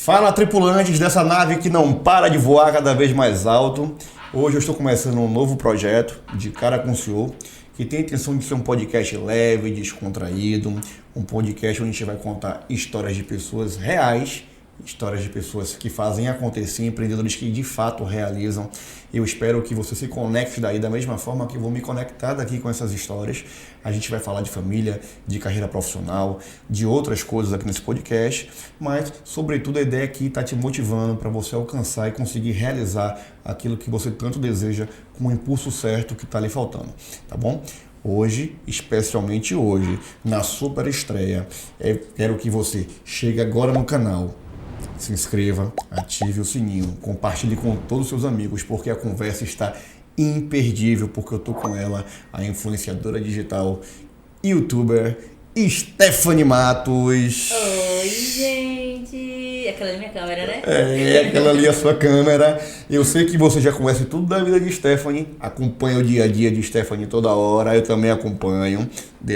Fala, tripulantes dessa nave que não para de voar cada vez mais alto. Hoje eu estou começando um novo projeto de Cara com o Senhor, que tem a intenção de ser um podcast leve, descontraído, um podcast onde a gente vai contar histórias de pessoas reais, histórias de pessoas que fazem acontecer, empreendedores que de fato realizam. Eu espero que você se conecte daí da mesma forma que eu vou me conectar daqui com essas histórias. A gente vai falar de família, de carreira profissional, de outras coisas aqui nesse podcast, mas sobretudo a ideia aqui está te motivando para você alcançar e conseguir realizar aquilo que você tanto deseja com o impulso certo que está lhe faltando, tá bom? Hoje, especialmente hoje, na super estreia, quero que você chegue agora no canal, se inscreva, ative o sininho, compartilhe com todos os seus amigos, porque a conversa está imperdível, porque eu tô com ela, a influenciadora digital, youtuber, Stephanie Matos. Oi, gente! Aquela é minha câmera, né? Aquela ali é a sua câmera. Eu sei que você já conhece tudo da vida de Stephanie, acompanha o dia a dia de Stephanie toda hora, eu também acompanho.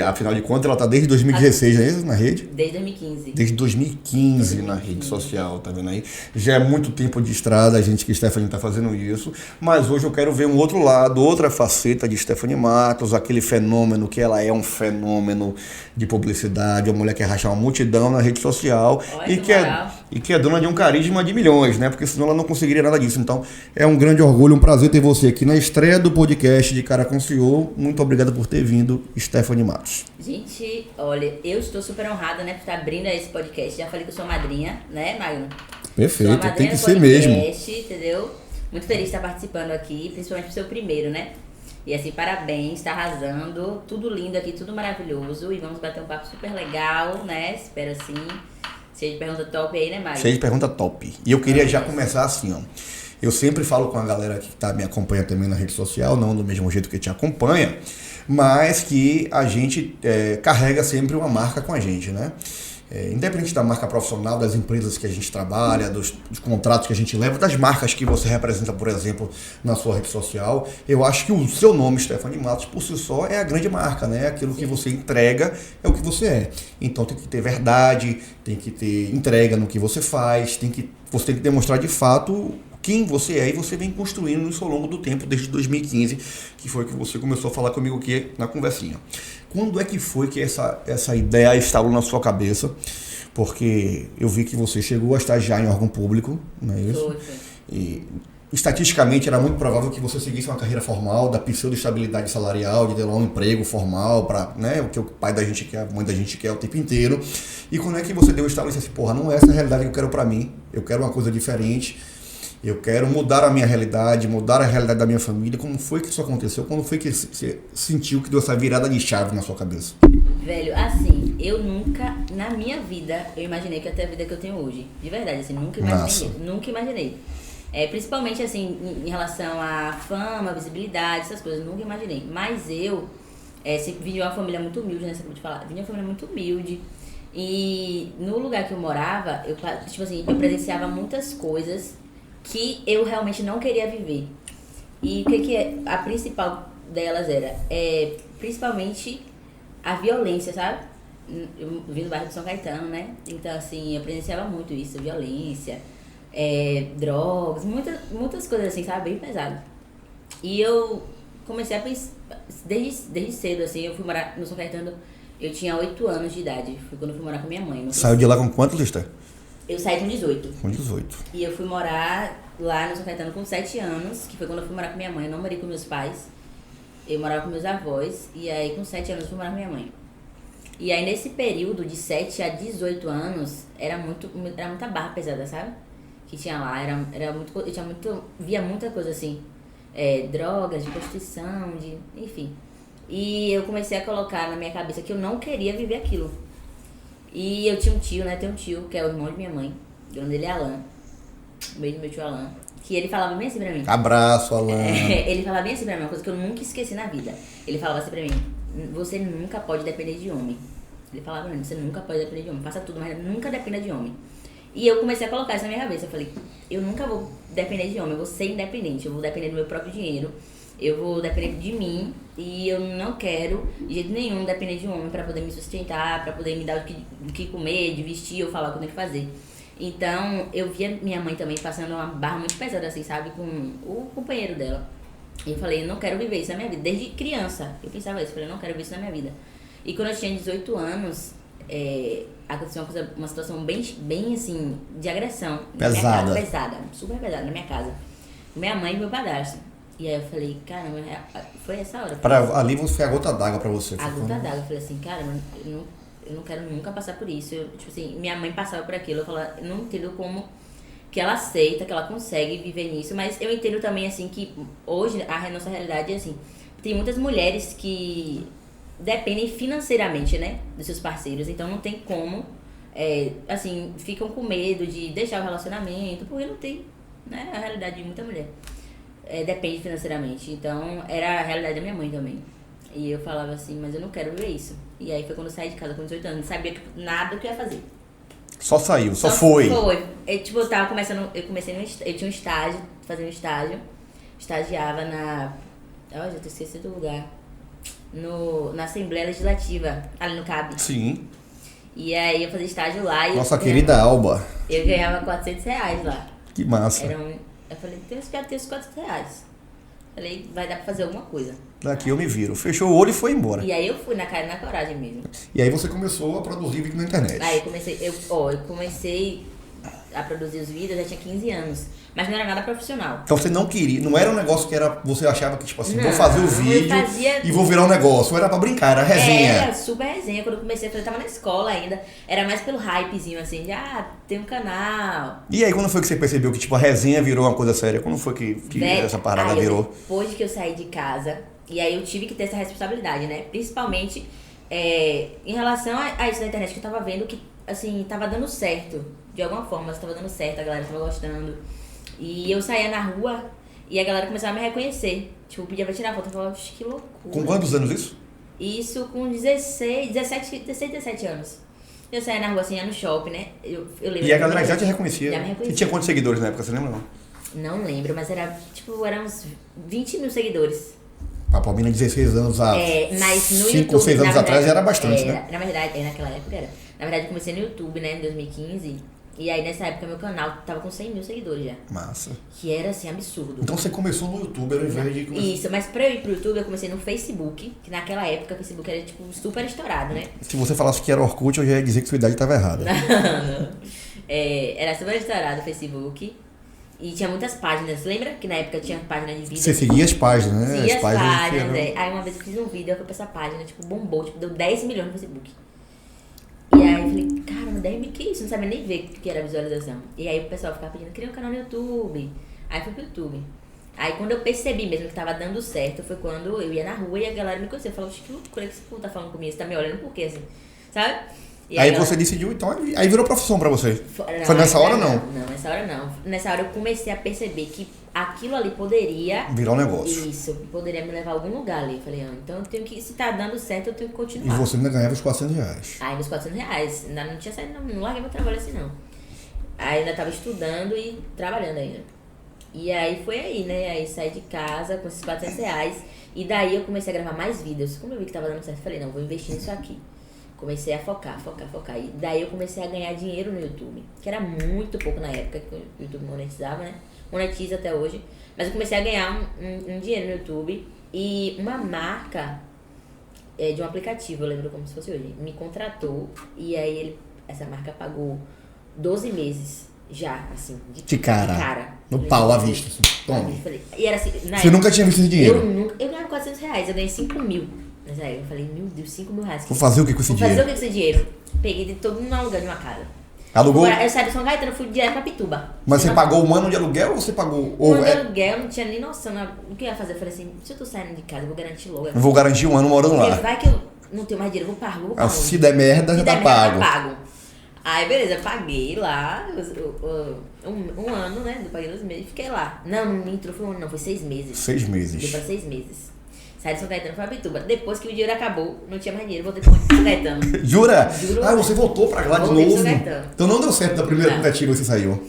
Afinal de contas, ela tá desde 2016, não é isso, na rede? Desde 2015. Desde 2015 na rede social, tá vendo aí? Já é muito tempo de estrada, a gente que Stephanie tá fazendo isso, mas hoje eu quero ver um outro lado, outra faceta de Stephanie Matos, aquele fenômeno que ela é um fenômeno de publicidade, uma mulher que arrasta uma multidão na rede social. Olha, e que é dona de um carisma de milhões, né? Porque senão ela não conseguiria nada disso. Então, é um grande orgulho, um prazer ter você aqui na estreia do podcast de Cara com o Senhor. Muito obrigado por ter vindo, Stephanie Matos. Gente, olha, eu estou super honrada, né, por estar abrindo esse podcast. Já falei que eu sou madrinha, né, Magno? Perfeito, tem que ser mesmo. Entendeu? Muito feliz de estar participando aqui, principalmente pro seu primeiro, né? E assim, parabéns, tá arrasando, tudo lindo aqui, tudo maravilhoso. E vamos bater um papo super legal, né? Espero assim. Cheio de pergunta top aí, né, Magno? Cheio de pergunta top. E eu queria já começar assim, ó. Eu sempre falo com a galera que me acompanha também na rede social, não do mesmo jeito que te acompanha, mas que a gente carrega sempre uma marca com a gente, né? Independente da marca profissional, das empresas que a gente trabalha, dos contratos que a gente leva, das marcas que você representa, por exemplo, na sua rede social, eu acho que o seu nome, Stephanie Matos, por si só é a grande marca, né? Aquilo que você entrega é o que você é. Então tem que ter verdade, tem que ter entrega no que você faz, você tem que demonstrar de fato quem você é, e você vem construindo isso ao longo do tempo, desde 2015, que foi que você começou a falar comigo aqui na conversinha. Quando é que foi que essa ideia instalou na sua cabeça? Porque eu vi que você chegou a estagiar em órgão público, não é isso? Foi. E estatisticamente era muito provável que você seguisse uma carreira formal, da pseudo-estabilidade salarial, de ter lá um emprego formal, né, o que o pai da gente quer, a mãe da gente quer o tempo inteiro. E quando é que você deu o estalo e disse assim, porra, não é essa a realidade que eu quero pra mim, eu quero uma coisa diferente, eu quero mudar a minha realidade, mudar a realidade da minha família. Como foi que isso aconteceu? Quando foi que você sentiu que deu essa virada de chave na sua cabeça? Velho, assim, eu nunca, na minha vida, eu imaginei que eu ia ter a vida que eu tenho hoje. De verdade, assim, nunca imaginei. Nunca imaginei. Principalmente, assim, em relação à fama, visibilidade, essas coisas, nunca imaginei. Mas eu sempre vim de uma família muito humilde, né? Você acabou de falar. Vim de uma família muito humilde. E no lugar que eu morava, eu presenciava muitas coisas que eu realmente não queria viver. E o que é? A principal delas era, principalmente a violência, sabe? Eu vim do bairro de São Caetano, né? Então, assim, eu presenciava muito isso, violência, drogas, muitas coisas assim, sabe? Bem pesado. E eu comecei a pensar, desde cedo, assim, eu fui morar no São Caetano, eu tinha 8 anos de idade, foi quando eu fui morar com minha mãe. Saiu de lá com quantos, Lista? Eu saí com 18. Com 18. E eu fui morar lá no São Caetano com 7 anos, que foi quando eu fui morar com minha mãe. Eu não morei com meus pais, eu morava com meus avós. E aí com 7 anos eu fui morar com minha mãe. E aí nesse período de 7 a 18 anos, era muita barra pesada, sabe? Que tinha lá, via muita coisa assim, drogas, de prostituição, enfim. E eu comecei a colocar na minha cabeça que eu não queria viver aquilo. E eu tinha um tio, né? Tem um tio, que é o irmão de minha mãe. O nome dele é Alan. O mesmo meu tio Alan. Que ele falava bem assim pra mim. Abraço, Alan. Ele falava bem assim pra mim, uma coisa que eu nunca esqueci na vida. Ele falava assim pra mim, você nunca pode depender de homem. Ele falava pra mim, você nunca pode depender de homem. Faça tudo, mas nunca dependa de homem. E eu comecei a colocar isso na minha cabeça. Eu falei, eu nunca vou depender de homem, eu vou ser independente. Eu vou depender do meu próprio dinheiro. Eu vou depender de mim e eu não quero de jeito nenhum depender de um homem pra poder me sustentar, pra poder me dar o que comer, de vestir ou falar o que eu tenho que fazer. Então, eu via minha mãe também passando uma barra muito pesada, assim, sabe? Com o companheiro dela. E eu falei, eu não quero viver isso na minha vida. Desde criança, eu pensava isso. Eu falei, eu não quero viver isso na minha vida. E quando eu tinha 18 anos, aconteceu uma situação bem, assim, de agressão. Pesada. Pesada, super pesada na minha casa. Minha mãe e meu padrasto. E aí eu falei, caramba, foi essa hora. Ali foi a gota d'água pra você. A gota d'água. Eu falei assim, caramba, eu não quero nunca passar por isso. Tipo assim, minha mãe passava por aquilo. Eu falava, eu não entendo como que ela aceita, que ela consegue viver nisso. Mas eu entendo também, assim, que hoje a nossa realidade é assim. Tem muitas mulheres que dependem financeiramente, né, dos seus parceiros. Então não tem como, assim, ficam com medo de deixar o relacionamento, porque não tem, né, a realidade de muita mulher. Depende financeiramente. Então era a realidade da minha mãe também. E eu falava assim, mas eu não quero ver isso. E aí foi quando eu saí de casa com 18 anos, não sabia nada do que eu ia fazer. Só saiu, só foi. Tipo, eu tava começando, eu tinha um estágio, fazia um estágio, estagiava já tô esquecendo do lugar. Na Assembleia Legislativa, ali no CAB. Sim. E aí eu fazia estágio lá e nossa querida Alba. Eu ganhava R$400 lá. Que massa. Eu falei, quero ter esses R$400. Falei, vai dar pra fazer alguma coisa. Daqui eu me viro. Fechou o olho e foi embora. E aí eu fui na cara e na coragem mesmo. E aí você começou a produzir vídeo na internet. Aí eu comecei a produzir os vídeos, eu já tinha 15 anos. Mas não era nada profissional. Então você não queria, não era um negócio que você achava que, tipo assim, não, vou fazer o vídeo e vou virar um negócio. Era pra brincar, era resenha. Era super resenha. Quando eu comecei, eu tava na escola ainda. Era mais pelo hypezinho, assim, de tem um canal. E aí, quando foi que você percebeu que, tipo, a resenha virou uma coisa séria? Quando foi que essa parada virou? Depois que eu saí de casa, e aí eu tive que ter essa responsabilidade, né? Principalmente em relação a isso da internet, que eu tava vendo que, assim, tava dando certo. De alguma forma, tava dando certo, a galera tava gostando. E eu saía na rua e a galera começava a me reconhecer. Tipo, pedia pra tirar foto. Eu falava, que loucura. Com quantos anos isso? Isso com 17 anos. Eu saía na rua assim, ia no shopping, né? Eu lembro. E a galera já te reconhecia? Já me reconhecia. E tinha quantos seguidores na época, você lembra não? Não lembro, mas era uns 20 mil seguidores. A Paulina, 16 anos mas no 5 YouTube, ou 6 anos verdade, atrás era bastante, né? Na verdade, naquela época era. Na verdade, eu comecei no YouTube, né, em 2015. E aí, nessa época, meu canal tava com 100 mil seguidores já. Massa. Que era, assim, absurdo. Então você começou no YouTube, ao invés de começar... Isso, mas pra eu ir pro YouTube, eu comecei no Facebook, que naquela época o Facebook era, tipo, super estourado, né? Se você falasse que era Orkut, eu já ia dizer que sua idade estava errada. Não. Era super estourado o Facebook. E tinha muitas páginas. Lembra que na época tinha página de vídeo? Você seguia as páginas, né? Seguia as páginas, Aí uma vez eu fiz um vídeo, eu fui pra essa página, tipo, bombou, tipo, deu 10 milhões no Facebook. E aí eu falei, caramba, 10 mil, que isso? Não sabia nem ver o que era visualização. E aí o pessoal ficava pedindo, cria um canal no YouTube. Aí fui pro YouTube. Aí quando eu percebi mesmo que tava dando certo, foi quando eu ia na rua e a galera me conhecia. Eu falava, que loucura que esse povo tá falando comigo, você tá me olhando por quê, assim? Sabe? E aí você decidiu, então, aí virou profissão pra você. Não, foi nessa hora, não? Não, nessa hora não. Nessa hora eu comecei a perceber que aquilo ali poderia... virar um negócio. Isso, poderia me levar a algum lugar ali. Eu falei, então eu tenho que, se tá dando certo, eu tenho que continuar. E você ainda ganhava os R$400. Aí, meus R$400. Ainda não tinha saído, não larguei meu trabalho assim, não. Aí ainda tava estudando e trabalhando ainda. E aí foi aí, né? Aí saí de casa com esses R$400. E daí eu comecei a gravar mais vídeos. Como eu vi que tava dando certo, eu falei, não, vou investir nisso aqui. Comecei a focar. E daí eu comecei a ganhar dinheiro no YouTube. Que era muito pouco na época que o YouTube monetizava, né? Monetiza até hoje. Mas eu comecei a ganhar um dinheiro no YouTube. E uma marca de um aplicativo, eu lembro como se fosse hoje, me contratou. E aí essa marca pagou 12 meses já, assim. De cara. No falei, pau, à vista. Assim. Toma. E era assim, você nunca tinha visto esse dinheiro? Eu ganhava R$400, eu ganhei 5 mil. Mas aí eu falei, meu Deus, 5 mil reais. Vou fazer o que com esse dinheiro? Vou fazer o que com esse dinheiro? Peguei de todo mundo aluguel de uma casa. Alugou? Eu saí de São Caetano, fui direto pra Pituba. Mas você pagou um ano de aluguel ou você pagou... Um ano de aluguel, não tinha nem noção do que eu ia fazer. Eu falei assim, se eu tô saindo de casa, eu vou garantir logo. Vou garantir um ano morando lá. Porque vai que eu não tenho mais dinheiro, eu vou pra rua. Se der merda, já tá pago. Aí, beleza, paguei lá um ano, né? Eu paguei 2 meses, fiquei lá. Não me entrou, foi um ano, não, foi 6 meses. 6 meses. Deu pra 6 meses. Saí de São Caetano, fui pra Pituba. Depois que o dinheiro acabou, não tinha mais dinheiro, voltei pra São Caetano. Jura? Juro. Ah, você voltou pra lá de novo? Então não deu certo da primeira tentativa que você saiu?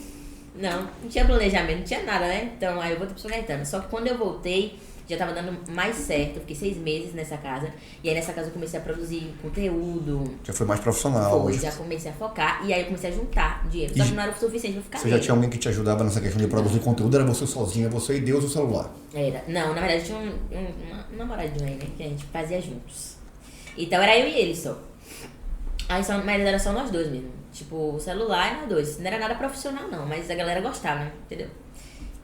Não tinha planejamento, não tinha nada, né? Então aí eu voltei pra São Caetano. Só que quando eu voltei, já tava dando mais certo. Eu fiquei 6 meses nessa casa. E aí nessa casa eu comecei a produzir conteúdo. Já foi mais profissional. Foi, já comecei a focar. E aí eu comecei a juntar dinheiro. Só que não era o suficiente pra ficar Você já tinha alguém que te ajudava nessa questão de produzir conteúdo? Era você sozinha, você e Deus e o celular? Era. Não, na verdade tinha um namoradinho aí, né? Que a gente fazia juntos. Então era eu e ele só. Aí mas era só nós dois mesmo. Tipo, o celular e nós dois. Não era nada profissional não, mas a galera gostava, entendeu?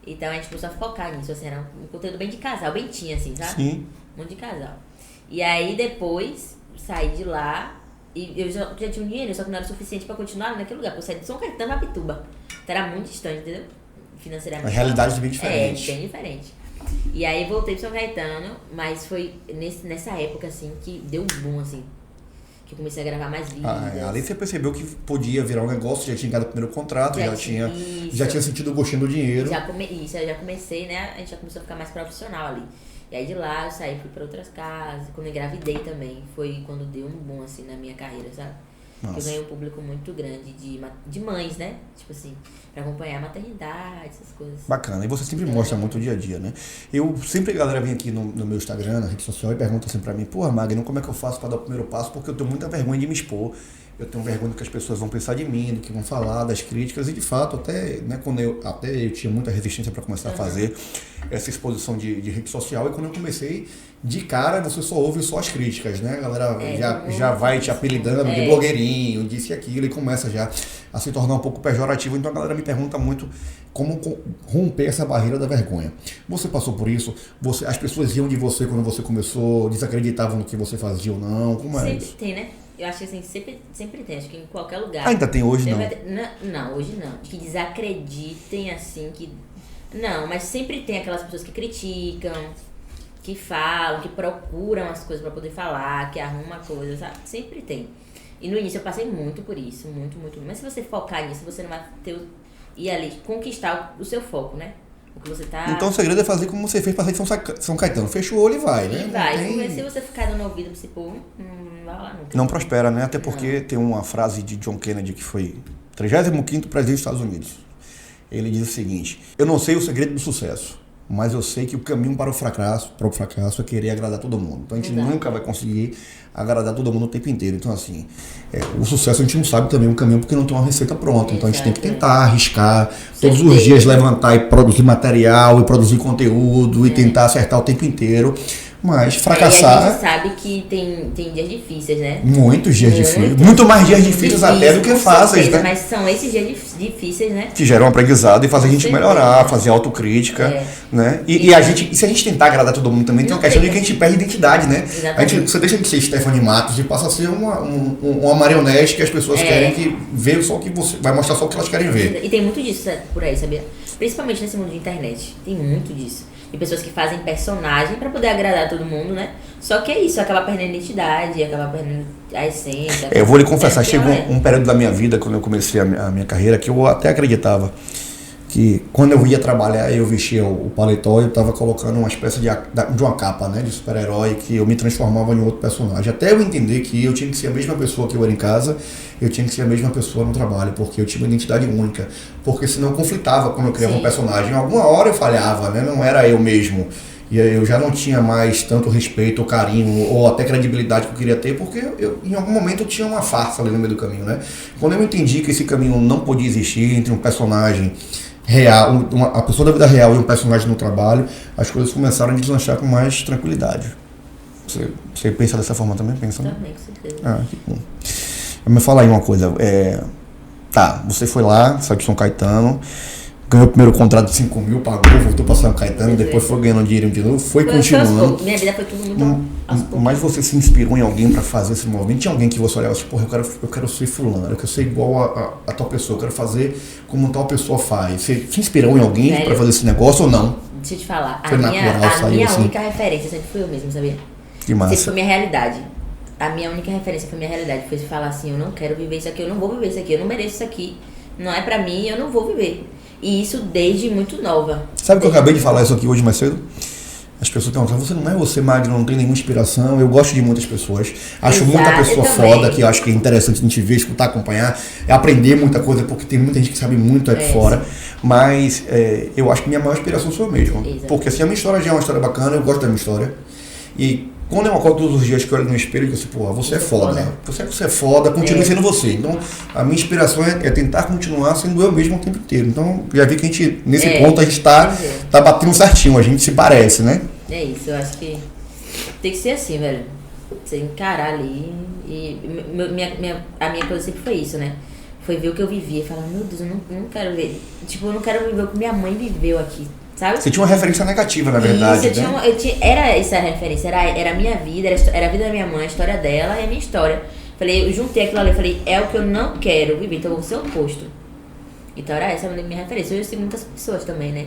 Então a gente começou a focar nisso, assim, era um conteúdo bem de casal, bem tinha, assim, sabe? Sim. Muito de casal. E aí depois saí de lá e eu já tinha um dinheiro, só que não era suficiente pra continuar naquele lugar, porque eu saí de São Caetano a Pituba. Então era muito distante, entendeu? Financeiramente. A realidade é bem diferente. É, bem diferente. E aí voltei pro São Caetano, mas foi nessa época, assim, que deu um boom, assim. Que eu comecei a gravar mais vídeos. Ali você percebeu que podia virar um negócio, já tinha ganhado o primeiro contrato, já tinha sentido o gostinho do dinheiro. Isso, eu já comecei, né? A gente já começou a ficar mais profissional ali. E aí de lá eu saí, fui pra outras casas. Quando eu engravidei também, foi quando deu um boom, assim, na minha carreira, sabe? Nossa. Eu ganhei um público muito grande de mães, né? Tipo assim, pra acompanhar a maternidade, essas coisas. Bacana. E você sempre mostra muito o dia a dia, né? Eu sempre, a galera vem aqui no meu Instagram, na rede social, e pergunta assim pra mim, pô, Magno, como é que eu faço pra dar o primeiro passo? Porque eu tenho muita vergonha de me expor. Eu tenho vergonha do que as pessoas vão pensar de mim, do que vão falar, das críticas. E de fato, até, né, quando eu tinha muita resistência para começar a fazer essa exposição de rede social. E quando eu comecei, de cara, você só ouve só as críticas, né? A galera já vai te apelidando de blogueirinho, disse aquilo, e começa já a se tornar um pouco pejorativo. Então a galera me pergunta muito como romper essa barreira da vergonha. Você passou por isso? As pessoas iam de você quando você começou, desacreditavam no que você fazia ou não? Como é isso? Sempre tem, né? Eu acho que assim, sempre tem, acho que em qualquer lugar. Ainda tem hoje, não? Não, hoje não. Que desacreditem, assim, que... Não, mas sempre tem aquelas pessoas que criticam, que falam, que procuram as coisas pra poder falar, que arrumam coisas, sabe? Sempre tem. E no início eu passei muito por isso, muito. Mas se você focar nisso, você não vai ir ali, conquistar o seu foco, né? O que você tá... Então o segredo é fazer como você fez pra sair de São Caetano. Fecha o olho e vai, né? Porque se você ficar dando ouvido pra esse povo, não vai lá nunca. Não prospera, né? Até porque tem uma frase de John Kennedy, que foi 35º presidente dos Estados Unidos. Ele diz o seguinte: eu não sei o segredo do sucesso, mas eu sei que o caminho para o fracasso é querer agradar todo mundo. Então a gente nunca vai conseguir agradar todo mundo o tempo inteiro. Então assim, o sucesso a gente não sabe também o caminho porque não tem uma receita pronta. Então a gente tem que tentar arriscar, todos os dias levantar e produzir material, e produzir conteúdo, e tentar acertar o tempo inteiro. Mas fracassar... a gente sabe que tem dias difíceis, né? Muitos dias difíceis. Muito mais dias difíceis até do que fáceis, né? Mas são esses dias difíceis, né? Que geram aprendizado e fazem a gente melhorar, fazer autocrítica, né? E se a gente tentar agradar todo mundo também, tem uma questão de que a gente perde identidade, né? Você deixa de ser Stephanie Matos e passa a ser uma marionete que as pessoas querem que veja só o que você... Vai mostrar só o que elas querem ver. E tem muito disso por aí, sabia? Principalmente nesse mundo de internet. Tem muito disso. E pessoas que fazem personagem pra poder agradar todo mundo, né? Só que é isso, acaba perdendo a identidade, acaba perdendo a essência. Eu vou lhe confessar, chegou um período da minha vida, quando eu comecei a minha carreira, que eu até acreditava que quando eu ia trabalhar, eu vestia o paletó e eu estava colocando uma espécie de uma capa, né, de super-herói, que eu me transformava em outro personagem. Até eu entender que eu tinha que ser a mesma pessoa que eu era em casa, eu tinha que ser a mesma pessoa no trabalho, porque eu tinha uma identidade única. Porque senão eu conflitava quando eu criava um personagem. Em alguma hora eu falhava, né, não era eu mesmo. E eu já não tinha mais tanto respeito ou carinho, ou até credibilidade que eu queria ter, porque em algum momento eu tinha uma farsa ali no meio do caminho, né. Quando eu entendi que esse caminho não podia existir entre um personagem real, a pessoa da vida real e um personagem no trabalho, as coisas começaram a deslanchar com mais tranquilidade. Você pensa dessa forma também? Pensa? Também, com certeza. Que bom. Me fala aí uma coisa. Você foi lá, saiu de São Caetano, ganhou o primeiro contrato de 5 mil, pagou, voltou para São Caetano, depois foi ganhando dinheiro de novo, foi continuando. Minha vida foi tudo muito mas você se inspirou em alguém para fazer esse movimento? Tinha alguém que você olhava assim, porra, eu quero ser fulano, eu quero ser igual a tal pessoa, eu quero fazer como tal pessoa faz. Você se inspirou em alguém para fazer esse negócio ou não? Deixa eu te falar, a minha assim. única referência sempre fui eu mesmo, sabia? Que massa. Sempre foi minha realidade. A minha única referência foi minha realidade. Foi falar assim, eu não quero viver isso aqui, eu não vou viver isso aqui, eu não mereço isso aqui. Não é pra mim, eu não vou viver. E isso desde muito nova. Sabe que eu acabei de falar isso aqui hoje mais cedo? As pessoas perguntam, você não é você, Magno, não tem nenhuma inspiração. Eu gosto de muitas pessoas. Acho Exato, muita pessoa foda, que eu acho que é interessante a gente ver, escutar, acompanhar, aprender muita coisa, porque tem muita gente que sabe muito aí fora. Sim. Mas eu acho que minha maior inspiração sou eu mesmo. Exato. Porque assim, a minha história já é uma história bacana, eu gosto da minha história. E quando eu acordo todos os dias que eu olho no espelho, eu digo assim, pô, você é foda. Você é foda, continue sendo você. Então, a minha inspiração é tentar continuar sendo eu mesmo o tempo inteiro. Então, já vi que a gente, nesse ponto, a gente tá batendo certinho, a gente se parece, né? É isso, eu acho que tem que ser assim, velho. Você encarar ali. E a minha coisa sempre foi isso, né? Foi ver o que eu vivia e falar, meu Deus, eu não quero ver. Tipo, eu não quero viver o que minha mãe viveu aqui. Sabe? Você tinha uma referência negativa, na verdade. Isso, era essa a referência, era a minha vida, era a vida da minha mãe, a história dela e a minha história. Falei, eu juntei aquilo ali, falei, é o que eu não quero viver, então eu vou ser o oposto. Então era essa a minha referência. Eu sigo muitas pessoas também, né?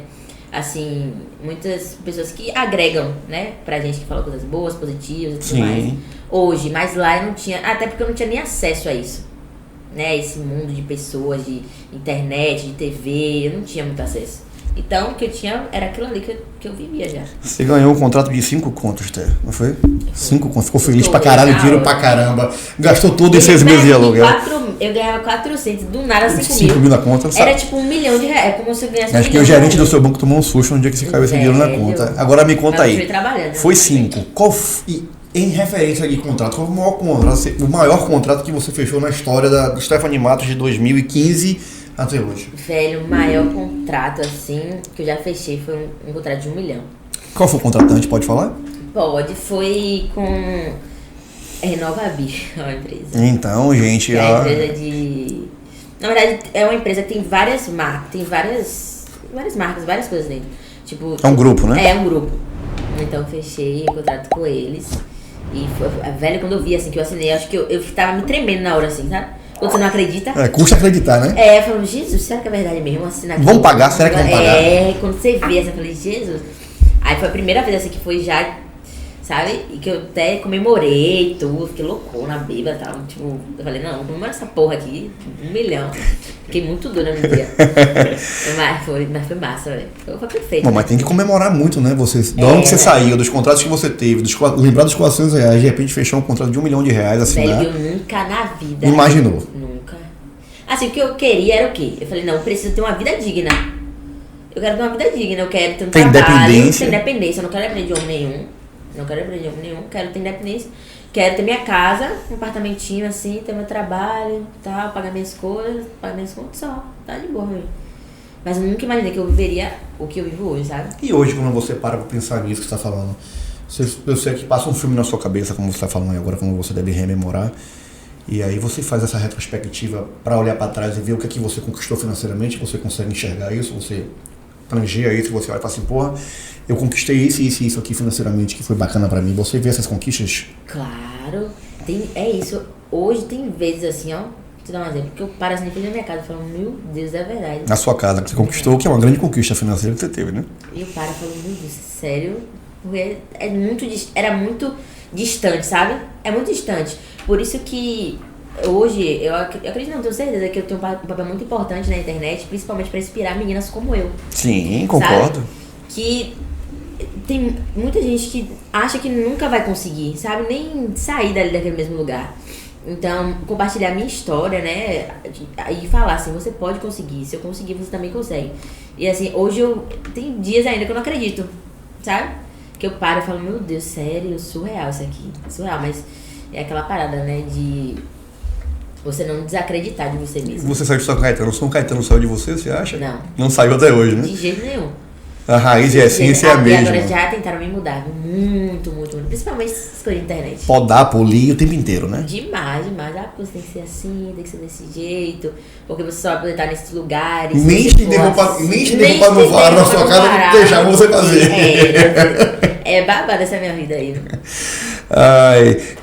Assim, muitas pessoas que agregam, né? Pra gente, que fala coisas boas, positivas e tudo mais. Hoje, mas lá eu não tinha, até porque eu não tinha nem acesso a isso. Né? Esse mundo de pessoas, de internet, de TV, eu não tinha muito acesso. Então, o que eu tinha era aquilo ali que eu vivia já. Você ganhou um contrato de 5 contos, Té, não foi? 5 contos. Ficou feliz pra caralho, dinheiro pra caramba. Gastou tudo em 6 meses de aluguel. Eu ganhava 400, do nada 5 mil. 5 mil na conta. Era tipo R$1 milhão. É como se eu ganhasse Acho que o gerente do seu banco tomou um susto no dia que você caiu esse dinheiro na conta. Agora me conta aí. Foi 5. Em referência de contrato, qual foi o maior contrato que você fechou na história do Stephanie Matos de 2015 até hoje? Velho, o maior contrato, assim, que eu já fechei foi um contrato de R$1 milhão. Qual foi o contratante, pode falar? Pode, foi com RenovaBio, é uma empresa. Então, gente... É uma empresa de... Na verdade, é uma empresa que tem várias marcas, várias coisas dentro. Tipo, é um grupo, né? É um grupo. Então, eu fechei o contrato com eles. E foi, velho, quando eu vi, assim, que eu assinei, acho que eu tava me tremendo na hora, assim, sabe? Quando você não acredita. Custa acreditar, né? Eu falo, Jesus, será que é verdade mesmo? Assinar aqui? Vamos pagar? Será que vão pagar? Quando você vê, assim, eu falei, Jesus. Aí foi a primeira vez, assim, que foi já, sabe? E que eu até comemorei e tudo, fiquei loucona, bêbada e tal. Tipo, eu falei, não, vamos comemorar essa porra aqui, R$1 milhão. Fiquei muito dura no dia. mas foi massa, velho. Foi perfeito. Bom, mas tem que comemorar muito, né? De onde você saiu, dos contratos que você teve, lembrar dos R$400, de repente fechou um contrato de R$1 milhão, assinar. Velho, eu nunca na vida. Imaginou? Nunca. Assim, o que eu queria era o quê? Eu falei, não, eu preciso ter uma vida digna. Eu quero ter uma vida digna, eu quero ter um trabalho, ter independência. Eu não quero depender de homem nenhum. Quero ter independência. Quero ter minha casa, um apartamentinho assim, ter meu trabalho, tal, pagar minhas coisas, pagar minhas contas só. Tá de boa, velho. Mas eu nunca imaginei que eu viveria o que eu vivo hoje, sabe? E hoje, quando você para pra pensar nisso que você tá falando, eu sei que passa um filme na sua cabeça, como você tá falando aí agora, como você deve rememorar, e aí você faz essa retrospectiva pra olhar pra trás e ver o que é que você conquistou financeiramente, você consegue enxergar isso, você tangeia isso, você vai e fala assim, porra, eu conquistei isso aqui financeiramente que foi bacana pra mim. Você vê essas conquistas? Claro, é isso. Hoje tem vezes assim, ó, vou te dar um exemplo, que eu paro assim na frente da minha casa e falo, meu Deus, é verdade. Na sua casa, que você conquistou, que é uma grande conquista financeira que você teve, né? E eu paro e falo, meu Deus, sério? Porque era muito distante, sabe? É muito distante. Por isso que hoje, eu acredito, não tenho certeza que eu tenho um papel muito importante na internet, principalmente para inspirar meninas como eu. Sim, concordo. Sabe? Que tem muita gente que acha que nunca vai conseguir, sabe? Nem sair daquele mesmo lugar. Então, compartilhar a minha história, né? E falar assim, você pode conseguir. Se eu conseguir, você também consegue. E assim, hoje tem dias ainda que eu não acredito, sabe? Que eu paro e falo, meu Deus, sério, surreal isso aqui. Surreal, mas é aquela parada, né? De você não desacreditar de você mesmo. Você saiu de São Caetano. O São Caetano saiu de você acha? Não. Não saiu até hoje, né? De jeito nenhum. A raiz e a essência é a mesma. Agora já tentaram me mudar muito. Principalmente essas coisas de internet. Podar, polir o tempo inteiro, né? Demais. Porque você tem que ser assim, tem que ser desse jeito. Porque você só vai poder estar nesses lugares. Nem te derrubou pra não varar na sua casa, não deixar você fazer. É babada essa minha vida aí.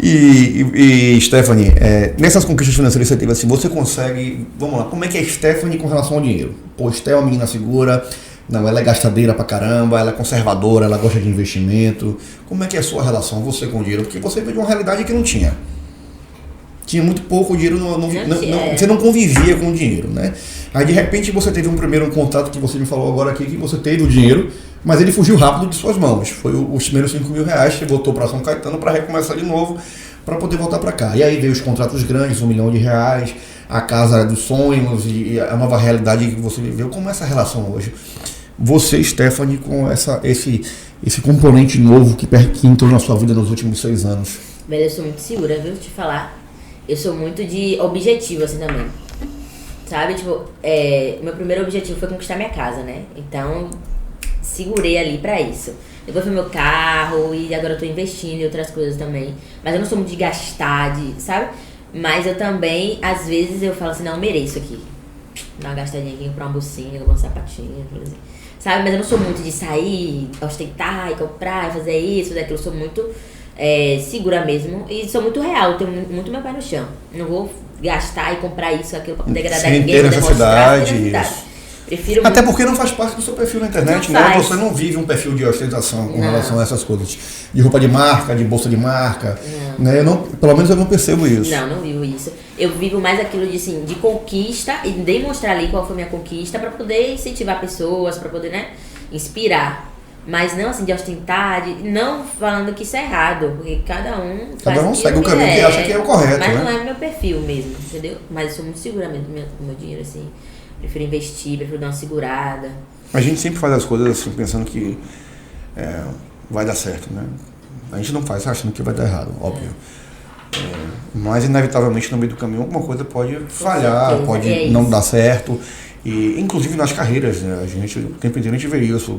E Stephanie, nessas conquistas financeiras que você teve, assim, você consegue... Vamos lá, como é que é Stephanie com relação ao dinheiro? Pô, Stephanie é uma menina segura... Não, ela é gastadeira pra caramba, ela é conservadora, ela gosta de investimento. Como é que é a sua relação, você com o dinheiro? Porque você veio de uma realidade que não tinha. Tinha muito pouco, o dinheiro você não convivia com o dinheiro, né? Aí de repente você teve um contato que você me falou agora aqui, que você teve o dinheiro, mas ele fugiu rápido de suas mãos. Foi os primeiros 5 mil reais, você voltou para São Caetano para recomeçar de novo, para poder voltar para cá. E aí veio os contratos grandes, R$1 milhão, a casa dos sonhos e a nova realidade que você viveu. Como é essa relação hoje? Você, Stephanie, com esse componente novo que entrou na sua vida nos últimos 6 anos. Velho, eu sou muito segura, viu? Te falar. Eu sou muito de objetivo, assim, também. Sabe? Tipo, meu primeiro objetivo foi conquistar minha casa, né? Então, segurei ali pra isso. Depois foi meu carro e agora eu tô investindo em outras coisas também. Mas eu não sou muito de gastar, sabe? Mas eu também, às vezes, eu falo assim, não, eu mereço aqui. Dar uma gastadinha aqui, comprar uma bolsinha, comprar um sapatinho, assim. Sabe? Mas eu não sou muito de sair, ostentar e comprar, e fazer isso, fazer aquilo. Eu sou muito segura mesmo e sou muito real, tenho muito meu pé no chão. Não vou gastar e comprar isso, aquilo pra poder agradar ninguém, ter necessidade. Prefiro até porque não faz parte do seu perfil na internet, não né? Faz. Você não vive um perfil de ostentação com relação a essas coisas. De roupa de marca, de bolsa de marca. Né? Pelo menos eu não percebo isso. Não vivo isso. Eu vivo mais aquilo de, assim, de conquista e demonstrar ali qual foi a minha conquista pra poder incentivar pessoas, pra poder, né, inspirar. Mas não assim de ostentar, não falando que isso é errado, porque cada um segue o caminho que acha que é o correto, mas né? não é meu perfil mesmo, entendeu? Mas eu sou muito segura mesmo com meu dinheiro, assim. Prefiro investir, prefiro dar uma segurada. A gente sempre faz as coisas assim, pensando que vai dar certo, né? A gente não faz achando que vai dar errado, óbvio. Mas inevitavelmente no meio do caminho alguma coisa pode falhar, pode não dar certo. E, inclusive nas carreiras, né? O tempo inteiro a gente vê isso.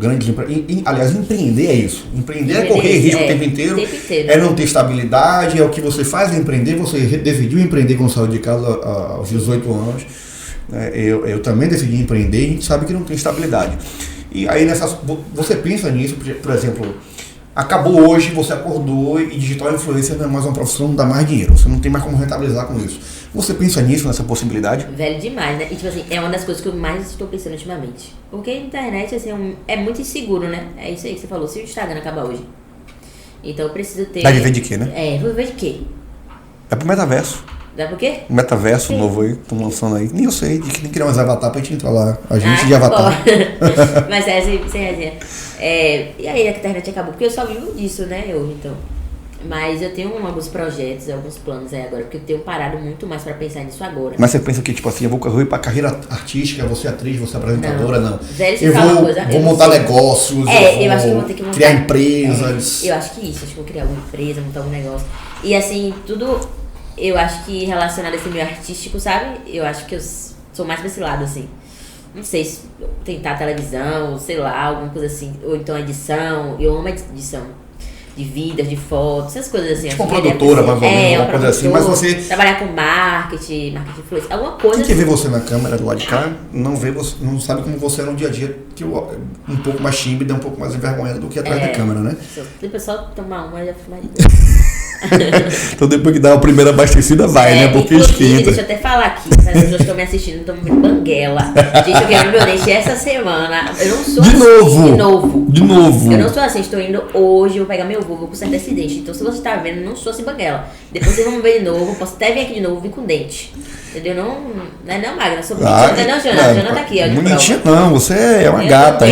Aliás, empreender é isso. Empreender é correr risco o tempo inteiro. É não ter estabilidade, é o que você faz empreender. Você decidiu empreender quando saiu de casa aos 18 anos. Eu também decidi empreender e a gente sabe que não tem estabilidade. E aí você pensa nisso, por exemplo, acabou hoje, você acordou e digital influencer não é mais uma profissão, não dá mais dinheiro. Você não tem mais como rentabilizar com isso. Você pensa nisso, nessa possibilidade? Velho demais, né? E tipo assim, é uma das coisas que eu mais estou pensando ultimamente. Porque a internet, assim, é muito inseguro, né? É isso aí que você falou, se o Instagram acabar hoje. Então eu preciso ter... Vai viver de quê, né? Vou viver de quê? É pro metaverso. Dá por quê? O metaverso novo aí, estão lançando aí. Nem eu sei, tem que criar umas avatar pra gente entrar lá. A gente de avatar. Mas sem resenha. E aí a internet acabou, porque eu só vivo disso, né, hoje, então. Mas eu tenho alguns projetos, alguns planos aí agora, porque eu tenho parado muito mais pra pensar nisso agora. Mas você pensa que, tipo assim, eu vou correr pra carreira artística, vou ser atriz, vou ser apresentadora, não. Velho, eu vou montar negócios, eu acho que eu vou ter que montar, criar empresas. Eu acho que isso, acho que vou criar alguma empresa, montar algum negócio. E assim, tudo, eu acho que relacionado a esse meio artístico, sabe? Eu acho que eu sou mais pra esse lado, assim. Não sei se tentar televisão, sei lá, alguma coisa assim. Ou então edição, eu amo edição. De vidas, de fotos, essas coisas assim. Tipo uma produtora, mais ou menos, uma coisa assim. Mas você... Trabalhar com marketing influência, alguma coisa quem assim. Quem vê você na câmera do lado de cá, não vê você, não sabe como você é no dia a dia, que um pouco mais tímida, um pouco mais envergonhada do que atrás da câmera, né? Se o pessoal tomar uma, já fica mais... Então depois que dá a primeira abastecida, vai, né? Porque esquenta. Deixa eu até falar aqui, as pessoas que estão me assistindo estão muito banguela. Gente, eu quero meu dente essa semana. Eu não sou de assim. Novo. De novo. Eu não sou assim, estou indo hoje, vou pegar meu voo, vou consertar esse dente. Então se você tá vendo, eu não sou assim banguela. Depois vocês vão me ver de novo, posso até vir aqui de novo, vir com dente. Entendeu? Não é Magna, sou bonitinha. Não, Jana tá aqui, ó. Bonitinha não, você é uma gata.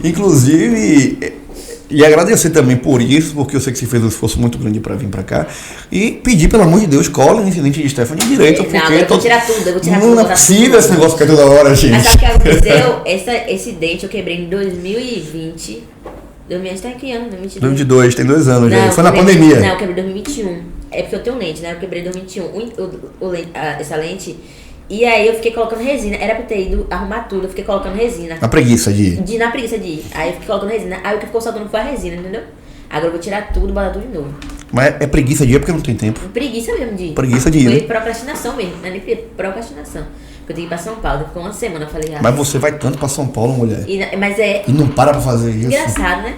Inclusive... E agradecer também por isso, porque eu sei que você fez um esforço muito grande para vir para cá. E pedir, pelo amor de Deus, cola no incidente de Stephanie direito. Porque eu vou tirar tudo, eu vou tirar não tudo. Não é possível esse negócio ficar toda hora, gente. Mas sabe o que aconteceu? Esse dente eu quebrei em 2020. A gente tá em que ano? 2022, tem 2 anos já. Foi na pandemia. Não, eu quebrei em 2021. É porque eu tenho lente, né? Eu quebrei em 2021. Essa lente... E aí eu fiquei colocando resina. Era pra ter ido arrumar tudo, eu fiquei colocando resina. Na preguiça de ir. Na preguiça de ir. Aí eu fiquei colocando resina. Aí o que ficou saltando foi a resina, entendeu? Agora eu vou tirar tudo, botar tudo de novo. Mas é preguiça de ir porque não tem tempo. Preguiça mesmo de ir. Preguiça de ir. Foi procrastinação mesmo. Não é nem procrastinação. Porque eu tenho que ir pra São Paulo. Ficou uma semana, eu falei... Mas você vai tanto pra São Paulo, mulher. E não para pra fazer isso. Engraçado, né?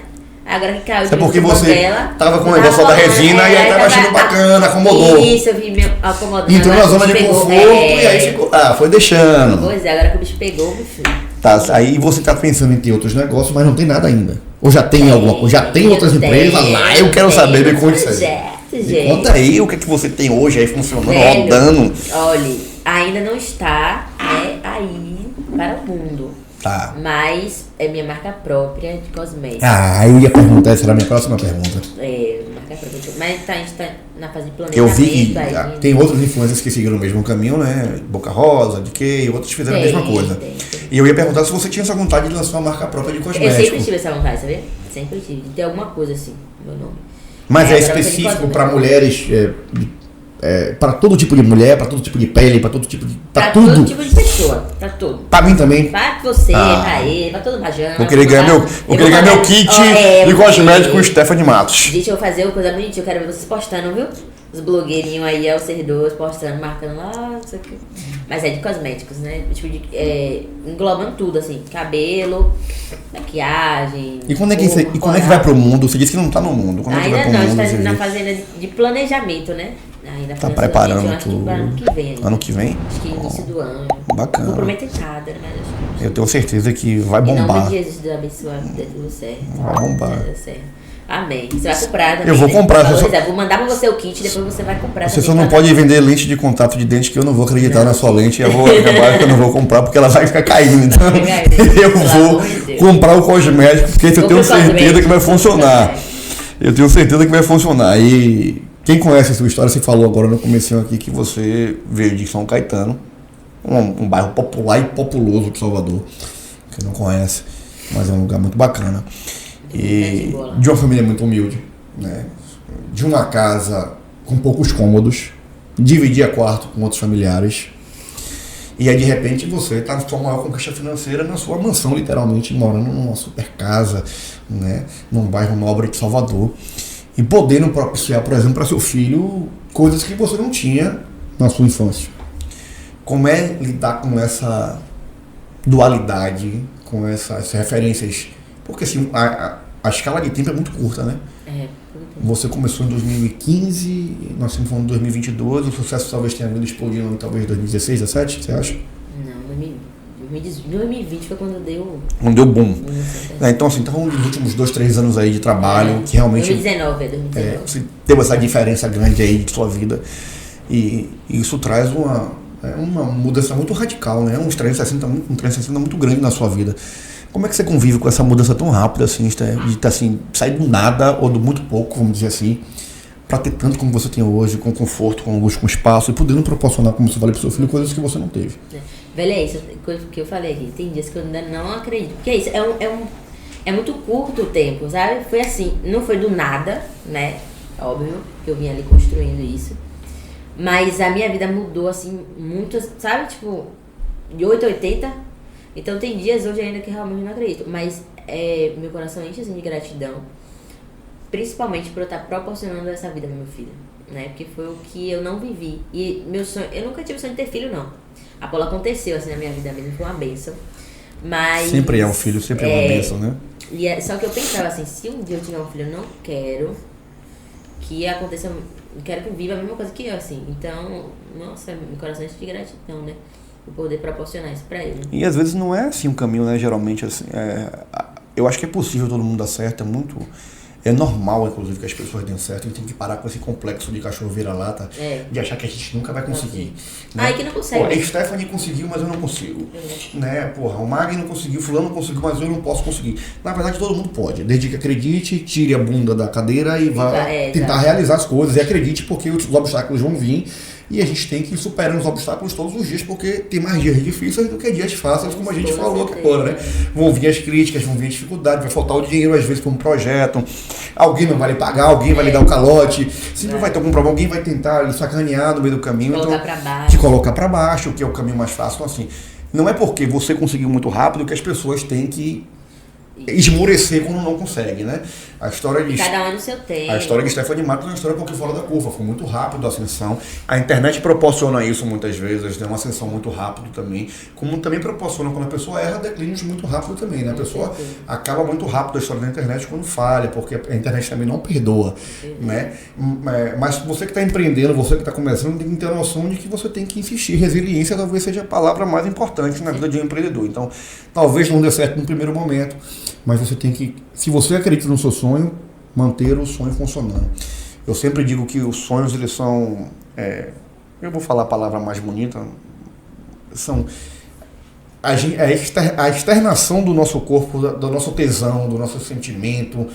Agora que caiu é porque você tava com o negócio da resina e aí tava achando bacana, acomodou. Isso, eu vi meu acomodando. Entrou na zona de conforto e aí ficou. Foi deixando. Pois é, agora que o bicho pegou, meu filho. Tá, aí você tá pensando em ter outros negócios, mas não tem nada ainda. Ou já tem alguma coisa? Já tem outras empresas lá, eu quero saber, me conte isso aí. Gente. Conta aí o que é que você tem hoje aí funcionando, Velho, rodando. Olha, ainda não está, né, aí para o mundo. Tá. Mas é minha marca própria de cosméticos. Eu ia perguntar, essa era a minha próxima pergunta. Marca própria. Mas a gente tá na fase de Eu planejamento vi que ainda. tem outros influencers que seguiram o mesmo caminho, né? Boca Rosa, DK, outros fizeram a mesma coisa. Tem. E eu ia perguntar se você tinha essa vontade de lançar uma marca própria de Eu cosméticos. sempre tive essa vontade, sabe? Sempre tive. De ter alguma coisa assim, no meu nome. Mas é Agora eu específico tenho para mulheres, para todo tipo de mulher, para todo tipo de pele, para todo tipo de... Pra tudo. todo tipo de pessoa. Pra tudo. Pra mim também. Pra você, pra ele, pra todo bajão. Vou querer ganhar meu kit de cosmético Stephanie Matos. Gente, eu vou fazer uma coisa bonitinha. Eu quero ver vocês postando, viu? Os blogueirinhos aí, vocês dois postando, marcando lá, não sei o que. Mas é de cosméticos, né? Tipo, englobando tudo, assim. Cabelo, maquiagem. E quando é que vai pro mundo? Você disse que não tá no mundo. Quando é que vai Ainda pro não, mundo? a gente tá na fazenda de planejamento, né? Ainda Tá preparando tudo. Ano que vem. Ano que vem? Acho que início do ano. Bacana. Vou prometer nada, mas acho que... Eu tenho certeza que vai Em nome bombar. de Jesus, Deus abençoe, dê tudo certo. Vai bombar. Dê tudo certo. Amém. Você vai comprar também, Eu vou né? comprar, Vou mandar pra você o kit, depois você vai comprar. Você também, só não pra- pode vender lente de contato de dente, que eu não vou acreditar Não. na sua lente. Eu vou acabar que eu não vou comprar porque ela vai ficar caindo. Então Vai cair, eu pelo vou amor de Deus. comprar o cosmético porque eu Compre tenho o certeza cosmético. que vai funcionar. É. Eu tenho certeza que vai funcionar. E quem conhece a sua história, você falou agora no comecinho aqui que você veio de São Caetano, um bairro popular e populoso de Salvador. Quem não conhece, mas é um lugar muito bacana. E de uma família muito humilde, né? De uma casa com poucos cômodos, dividia quarto com outros familiares. E aí de repente você está na sua maior conquista financeira na sua mansão, literalmente, morando numa super casa, né? Num bairro nobre de Salvador. E podendo propiciar, por exemplo, para seu filho coisas que você não tinha na sua infância. Como é lidar com essa dualidade, com essas referências? Porque assim, a escala de tempo é muito curta, né? Você começou em 2015, nós estamos falando de 2022, o sucesso talvez tenha vindo explodindo em talvez 2016, 2017, você acha? Não, 2020 foi quando deu... Não deu boom. Então assim, então nos últimos 2, 3 anos aí de trabalho, que realmente... 2019. Você teve essa diferença grande aí de sua vida. E isso traz uma mudança muito radical, né? Um 360 muito grande na sua vida. Como é que você convive com essa mudança tão rápida, assim, de assim, sair do nada ou do muito pouco, vamos dizer assim, para ter tanto como você tem hoje, com conforto, com luxo, com espaço, e podendo proporcionar, como você falou pro seu filho, coisas que você não teve? Velho, é isso que eu falei aqui. Tem dias que eu ainda não acredito. Porque é isso, é muito curto o tempo, sabe? Foi assim, não foi do nada, né? Óbvio que eu vim ali construindo isso. Mas a minha vida mudou, assim, muito, sabe? Tipo, de 8 a 80. Então tem dias hoje ainda que realmente não acredito. Mas meu coração enche assim de gratidão. Principalmente por eu estar proporcionando essa vida ao meu filho, né? Porque foi o que eu não vivi. E meu sonho, eu nunca tive o sonho de ter filho, não. A Paula aconteceu assim na minha vida mesmo, foi uma bênção. Mas... Sempre é um filho, sempre é uma bênção, né? Só que eu pensava assim, se um dia eu tiver um filho, eu não quero que aconteça... Eu quero que viva a mesma coisa que eu, assim. Então, nossa, meu coração enche de gratidão, né? Por poder proporcionar isso pra ele. E às vezes não é assim um caminho, né? Geralmente, assim, eu acho que é possível todo mundo dar certo, é normal, inclusive, que as pessoas deem certo. A gente tem que parar com esse complexo de cachorro vira-lata, de achar que a gente nunca vai conseguir. Né? Que não consegue. Pô, a Stephanie conseguiu, mas eu não consigo. Né? Porra, o Mag não conseguiu, fulano não conseguiu, mas eu não posso conseguir. Na verdade, todo mundo pode. Desde que acredite, tire a bunda da cadeira e vá tentar realizar as coisas. E acredite, porque os obstáculos vão vir. E a gente tem que ir superando os obstáculos todos os dias, porque tem mais dias difíceis do que dias fáceis, como a gente falou aqui agora, né? Vão vir as críticas, vão vir as dificuldades, vai faltar o dinheiro às vezes para um projeto, alguém não vai lhe pagar, alguém vai lhe dar o calote, sempre vai ter algum problema, alguém vai tentar lhe sacanear no meio do caminho. Te colocar para baixo, que é o caminho mais fácil. Então assim, não é porque você conseguiu muito rápido que as pessoas têm que esmorecer quando não consegue, né? A história de cada um no seu tempo. A história de Stephanie Matos é uma história um pouquinho fora da curva, foi muito rápido a ascensão. A internet proporciona isso muitas vezes, tem uma ascensão muito rápido também, como também proporciona quando a pessoa erra declínios muito rápido também, né? A pessoa acaba muito rápido a história da internet quando falha, porque a internet também não perdoa, né? Mas você que está empreendendo, você que está começando, tem que ter a noção de que você tem que insistir. Resiliência talvez seja a palavra mais importante na vida de um empreendedor. Então, talvez não dê certo no primeiro momento, mas você tem que, se você acredita no seu sonho, manter o sonho funcionando. Eu sempre digo que os sonhos, eles são... eu vou falar a palavra mais bonita. São a externação do nosso corpo, do nosso tesão, do nosso sentimento,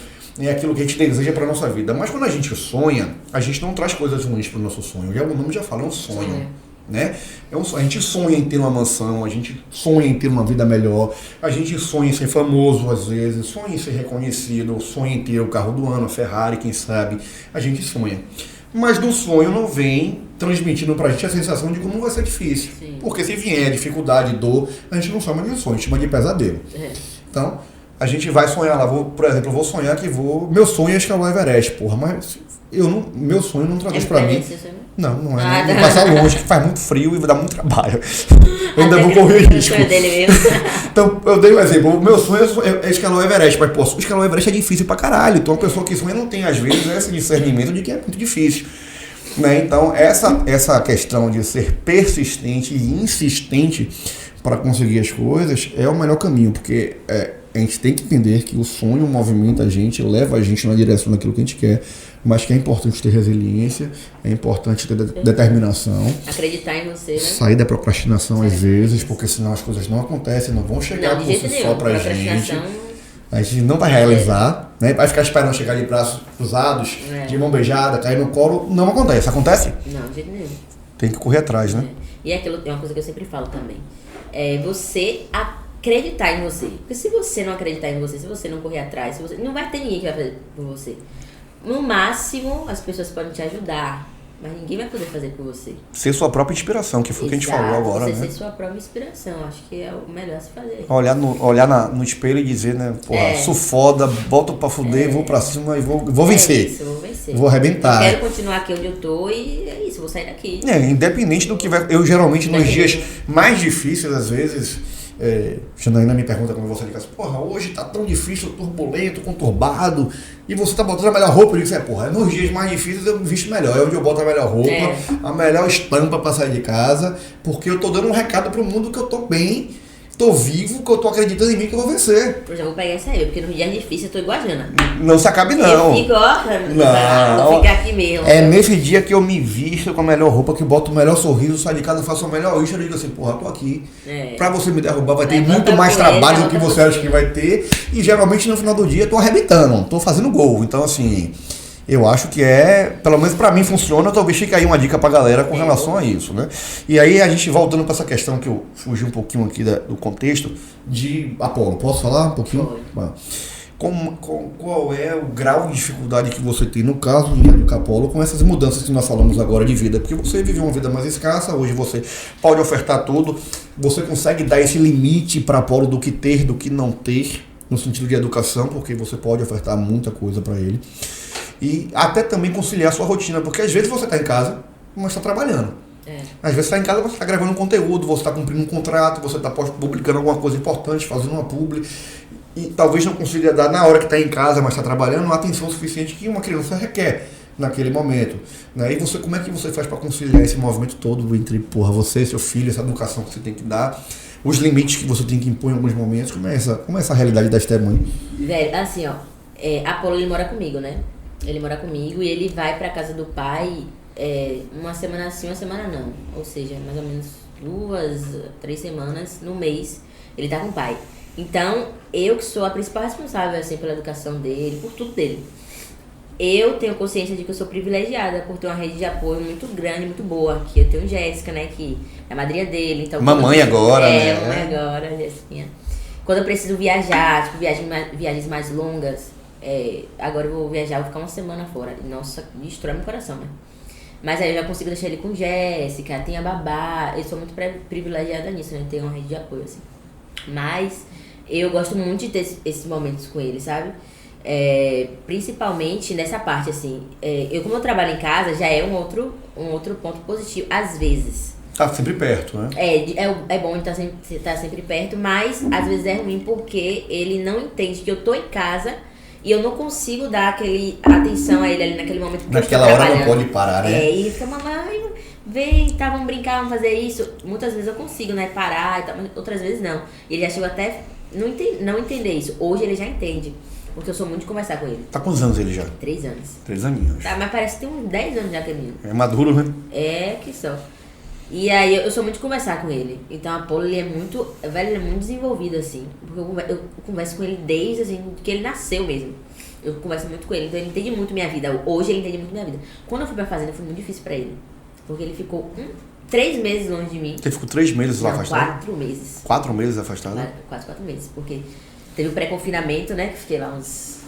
aquilo que a gente deseja para a nossa vida. Mas quando a gente sonha, a gente não traz coisas ruins para o nosso sonho. O nome já fala, é um sonho. Né? A gente sonha em ter uma mansão, a gente sonha em ter uma vida melhor, a gente sonha em ser famoso às vezes, sonha em ser reconhecido, sonha em ter o carro do ano, a Ferrari, quem sabe. A gente sonha. Mas do sonho não vem transmitindo pra gente a sensação de como vai ser difícil. Sim. Porque se vier dificuldade, dor, a gente não chama de sonho, a gente chama de pesadelo. Então, a gente vai sonhar lá, por exemplo, eu vou sonhar que meu sonho é escalar o Everest, porra, mas meu sonho não traduz pra mim. Não é. Vou passar longe, que faz muito frio e vai dar muito trabalho. Eu ainda vou correr risco. Então, eu dei um exemplo. O meu sonho é escalar o Everest, mas, pô, escalar o Everest é difícil pra caralho. Então, a pessoa que sonha não tem, às vezes, esse discernimento de que é muito difícil. Né? Então, essa questão de ser persistente e insistente para conseguir as coisas é o melhor caminho, porque a gente tem que entender que o sonho movimenta a gente, leva a gente na direção daquilo que a gente quer, mas que é importante ter resiliência, é importante ter determinação. Acreditar em você, né? Sair da procrastinação às vezes, porque senão as coisas não acontecem, não vão chegar por si só pra gente. A gente não vai realizar, né? Vai ficar esperando chegar de braços cruzados, de mão beijada, cair no colo, não acontece. Acontece? Não, de jeito nenhum. Tem que correr atrás, né? E aquilo é uma coisa que eu sempre falo também. Você acreditar em você. Porque se você não acreditar em você, se você não correr atrás, não vai ter ninguém que vai fazer por você. No máximo, as pessoas podem te ajudar, mas ninguém vai poder fazer por você. Ser sua própria inspiração, que foi o que a gente falou agora, você né? Ser sua própria inspiração, acho que é o melhor a se fazer. Olhar no espelho e dizer, né? Porra, sou foda, boto pra fuder, vou pra cima e vou vencer. Isso, vou vencer. Vou arrebentar. Eu quero continuar aqui onde eu tô e é isso, vou sair daqui. Independente do que vai... Eu geralmente, nos dias mais difíceis, às vezes... Janaína me pergunta quando você liga assim, porra, hoje tá tão difícil, turbulento, conturbado, e você tá botando a melhor roupa. Eu digo, porra, nos dias mais difíceis eu me visto melhor, é onde eu boto a melhor roupa, a melhor estampa pra sair de casa, porque eu tô dando um recado pro mundo que eu tô bem, tô vivo, que eu tô acreditando em mim que eu vou vencer. Eu já vou pegar essa aí, porque nos dias difíceis eu tô igual a Jana. Não se acabe não. Eu fico, vou ficar aqui mesmo. É nesse dia que eu me visto com a melhor roupa, que eu boto o melhor sorriso, saio de casa, faço o melhor isso, eu digo assim, porra, eu tô aqui. Pra você me derrubar vai ter muito mais trabalho do que você acha que vai ter, e geralmente no final do dia eu tô arrebentando, tô fazendo gol. Então assim, eu acho que pelo menos pra mim funciona, talvez fique aí uma dica pra galera com relação a isso, né? E aí a gente voltando pra essa questão que eu fugi um pouquinho aqui do contexto de Apolo, posso falar um pouquinho? Qual é o grau de dificuldade que você tem no caso de educar Apolo com essas mudanças que nós falamos agora de vida? Porque você viveu uma vida mais escassa, hoje você pode ofertar tudo, você consegue dar esse limite para Apolo do que ter, do que não ter, no sentido de educação, porque você pode ofertar muita coisa para ele. E até também conciliar a sua rotina, porque às vezes você está em casa, mas está trabalhando. Às vezes você está em casa, você está gravando um conteúdo, você está cumprindo um contrato, você está publicando alguma coisa importante, fazendo uma publi, e talvez não consiga dar na hora que está em casa, mas está trabalhando, uma atenção suficiente que uma criança requer naquele momento. Né? E como é que você faz para conciliar esse movimento todo entre você, seu filho, essa educação que você tem que dar, os limites que você tem que impor em alguns momentos? Como é essa realidade da Esther, mãe? Velho, assim, Apolo, ele mora comigo, né? Ele mora comigo e ele vai pra casa do pai uma semana sim, uma semana não. Ou seja, mais ou menos 2, 3 semanas no mês ele tá com o pai. Então, eu que sou a principal responsável assim, pela educação dele, por tudo dele. Eu tenho consciência de que eu sou privilegiada por ter uma rede de apoio muito grande, muito boa. Que eu tenho Jéssica, né, que é a madrinha dele. Então, mamãe agora, né? Mamãe agora, Jéssica. Quando eu preciso viajar, tipo, viagens mais longas, agora eu vou viajar, vou ficar uma semana fora. Nossa, destrói meu coração, né? Mas aí eu já consigo deixar ele com Jéssica, tem a babá. Eu sou muito privilegiada nisso, né? Tenho uma rede de apoio, assim. Mas eu gosto muito de ter esses momentos com ele, sabe? Principalmente nessa parte, assim. Como eu trabalho em casa, já é um outro ponto positivo, às vezes. Tá sempre perto, né? É bom estar sempre perto, mas às vezes é ruim porque ele não entende que eu tô em casa e eu não consigo dar aquele atenção a ele ali naquele momento. Naquela hora não pode parar, né? E ele fica, mamãe, vem, tá, vamos brincar, vamos fazer isso. Muitas vezes eu consigo, né, parar e tal, mas outras vezes não. Ele já chegou até não entender isso. Hoje ele já entende. Porque eu sou muito de conversar com ele. Tá quantos anos ele já? 3 anos. 3 aninhos. Tá, mas parece que tem uns 10 anos já que é menino. É maduro, né? É, que só. E aí eu sou muito de conversar com ele. Então a Apolo, ele é muito, velho, ele é muito desenvolvido, assim. Porque eu converso com ele desde, assim, que ele nasceu mesmo. Eu converso muito com ele, então ele entende muito minha vida. Hoje ele entende muito minha vida. Quando eu fui pra fazenda foi muito difícil pra ele. Porque ele ficou 3 meses longe de mim. Ele ficou 3 meses lá afastado? 4 meses. 4 meses afastado? Quase 4 meses. Porque teve o pré-confinamento, né? Que fiquei lá uns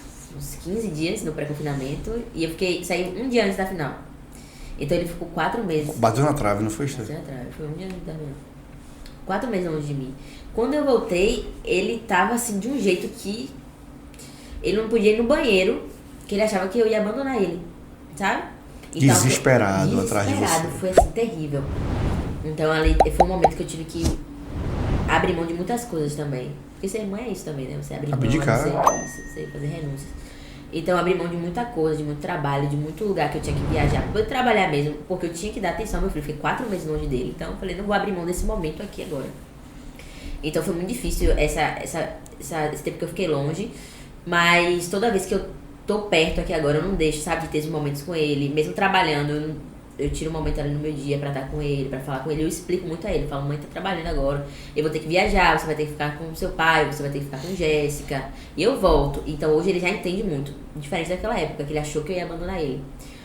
15 dias no pré-confinamento. E eu saí um dia antes da final. Então ele ficou 4 meses. Bateu na trave, não foi isso? Bateu na trave, foi um dia antes da final. 4 meses longe de mim. Quando eu voltei, ele tava assim de um jeito que ele não podia ir no banheiro, que ele achava que eu ia abandonar ele, sabe? Então, desesperado atrás de você. Foi assim, terrível. Então ali foi um momento que eu tive que abrir mão de muitas coisas também. Porque ser mãe é isso também, né? Você abrir mão, você fazer renúncias. Então eu abri mão de muita coisa, de muito trabalho, de muito lugar que eu tinha que viajar. Pra eu trabalhar mesmo, porque eu tinha que dar atenção ao meu filho. Eu fiquei 4 meses longe dele, então eu falei, não vou abrir mão desse momento aqui agora. Então foi muito difícil esse tempo que eu fiquei longe. Mas toda vez que eu tô perto aqui agora, eu não deixo, sabe, de ter esses momentos com ele. Mesmo trabalhando, eu tiro um momento ali no meu dia pra estar com ele, pra falar com ele. Eu explico muito a ele. Eu falo, mãe, tá trabalhando agora. Eu vou ter que viajar, você vai ter que ficar com seu pai, você vai ter que ficar com Jéssica. E eu volto. Então hoje ele já entende muito. Diferente daquela época, que ele achou que eu ia abandonar ele.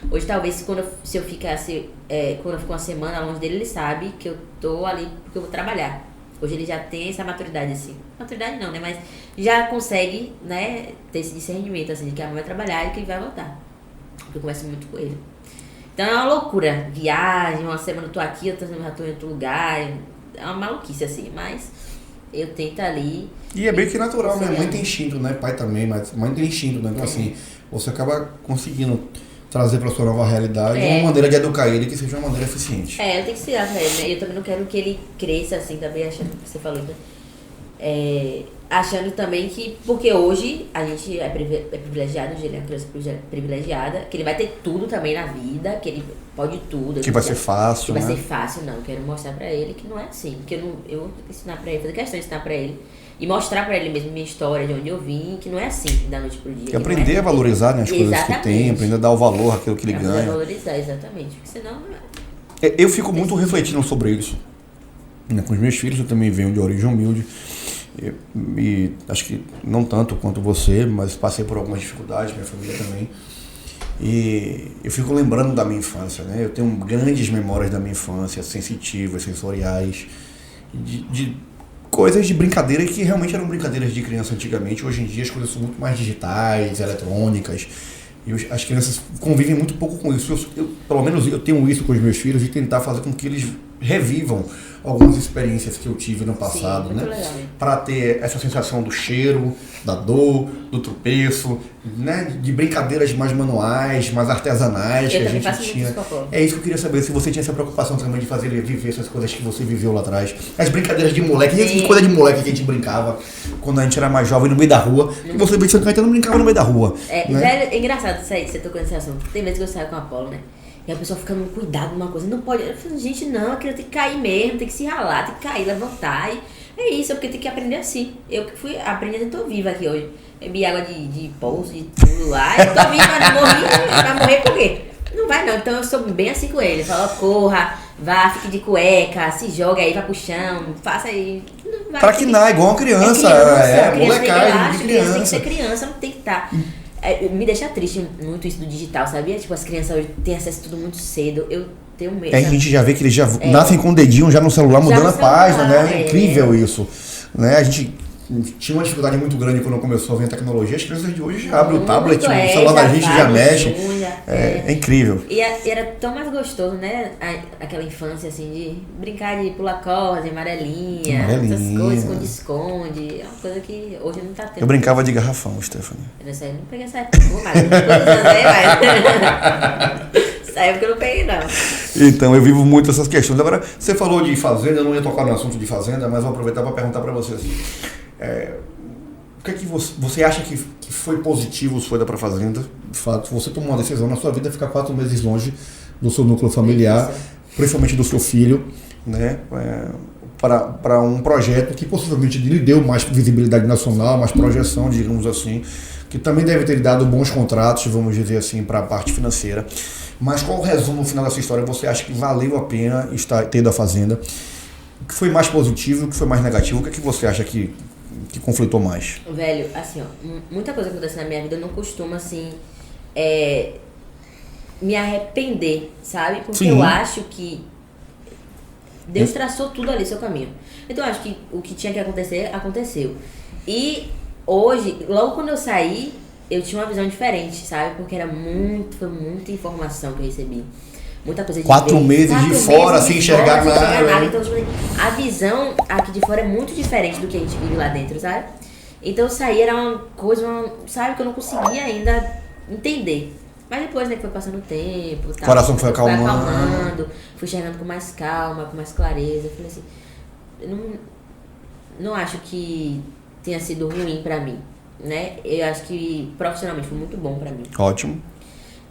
Hoje talvez quando eu fico uma semana longe dele, ele sabe que eu tô ali porque eu vou trabalhar. Hoje ele já tem essa maturidade, assim. Maturidade não, né? Mas já consegue, né, ter esse discernimento, assim, de que a mãe vai trabalhar e que ele vai voltar. Porque eu converso muito com ele. Então é uma loucura. Viagem, uma semana eu tô aqui, outra semana eu tô em outro lugar. É uma maluquice, assim, mas eu tento ali. E é bem que natural, né? Mãe tem instinto, né? Pai também, mas mãe tem instinto, né? Então, assim, você acaba conseguindo trazer para sua nova realidade uma maneira de educar ele que seja uma maneira eficiente. Eu tenho que ensinar pra ele, né? Eu também não quero que ele cresça assim também, achando que você falou, né? Achando também que, porque hoje a gente é privilegiado, ele é uma criança privilegiada, que ele vai ter tudo também na vida, que ele pode tudo. Que vai ser fácil, né? Que vai ser fácil, não. Eu quero mostrar pra ele que não é assim. Porque eu vou ensinar pra ele, fazer questão de ensinar pra ele. E mostrar pra ele mesmo minha história, de onde eu vim, que não é assim, da noite pro dia. E aprender a valorizar, né, as coisas que tem, aprender a dar o valor àquilo que ele ganha. Aprender a valorizar, exatamente. Porque senão não é. Eu fico muito refletindo sobre isso. Com os meus filhos, eu também venho de origem humilde. E acho que não tanto quanto você, mas passei por algumas dificuldades, minha família também. E eu fico lembrando da minha infância, né? Eu tenho grandes memórias da minha infância, sensitivas, sensoriais, de coisas de brincadeira que realmente eram brincadeiras de criança antigamente. Hoje em dia as coisas são muito mais digitais, eletrônicas, e as crianças convivem muito pouco com isso. Pelo menos eu tenho isso com os meus filhos, de tentar fazer com que eles revivam algumas experiências que eu tive no passado, né? Para ter essa sensação do cheiro, da dor, do tropeço, né? De brincadeiras mais manuais, mais artesanais que a gente tinha. É isso que eu queria saber, se você tinha essa preocupação também de fazer ele viver essas coisas que você viveu lá atrás. As brincadeiras de moleque, que coisa de moleque que a gente brincava quando a gente era mais jovem no meio da rua. E você em São Caetano brincava no meio da rua. É engraçado isso aí, você tocou nesse assunto. Tem vezes que eu saio com a Apolo, né? E a pessoa fica no cuidado de uma coisa. Não pode. Eu falo, gente, não, a criança tem que cair mesmo, tem que se ralar, tem que cair, levantar. E é isso, é porque tem que aprender assim. Eu que fui aprendendo, eu tô viva aqui hoje. Bebi água de pouso, de tudo lá. Eu tô viva, mas morri. Vai morrer por quê? Não vai não. Então eu sou bem assim com ele. Eu falo, corra, vá, fique de cueca, se joga aí, vai pro chão, faça aí. Traquinar, igual uma criança. Molecagem de criança. Tem que ser criança, não tem que estar. Me deixa triste muito isso do digital, sabia? Tipo, as crianças hoje têm acesso a tudo muito cedo. Eu tenho medo. A gente já vê que eles já nascem com o dedinho já no celular, mudando a página, né? É incrível isso. Né? A gente tinha uma dificuldade muito grande quando começou a vir a tecnologia. As crianças de hoje já abrem o tablet, o celular da gente já mexe. É incrível. E era tão mais gostoso, né? Aquela infância, assim, de brincar de pular corda, amarelinha, essas coisas, esconde-esconde. É uma coisa que hoje não tá tendo. Eu brincava de garrafão, Stephanie. Eu não peguei essa época, essa época eu não peguei, não. Então, eu vivo muito essas questões. Agora, você falou de fazenda, eu não ia tocar no assunto de fazenda, mas vou aproveitar para perguntar para você assim. O que é que você acha que foi positivo sua ida para a fazenda? De fato, você tomou uma decisão na sua vida de ficar 4 meses longe do seu núcleo familiar, principalmente do seu filho, né? para um projeto que possivelmente lhe deu mais visibilidade nacional, mais projeção, digamos assim, que também deve ter dado bons contratos, vamos dizer assim, para a parte financeira. Mas qual o resumo no final dessa história? Você acha que valeu a pena estar tendo a Fazenda? O que foi mais positivo, o que foi mais negativo? O que é que você acha que conflitou mais? Velho, assim, ó, muita coisa que acontece na minha vida eu não costumo, assim, me arrepender, sabe? Porque Sim. eu acho que Deus traçou tudo ali, seu caminho. Então eu acho que o que tinha que acontecer, aconteceu. E hoje, logo quando eu saí, eu tinha uma visão diferente, sabe? Porque foi muita informação que eu recebi. Muita coisa de 4 meses de fora, sem enxergar nada. Então, tipo, a visão aqui de fora é muito diferente do que a gente vive lá dentro, sabe? Então eu saí, era uma coisa, sabe, que eu não conseguia ainda entender. Mas depois, né, que foi passando o tempo, o coração foi acalmando, fui chegando com mais calma, com mais clareza. Eu falei assim, eu não acho que tenha sido ruim pra mim, né? Eu acho que profissionalmente foi muito bom pra mim. Ótimo.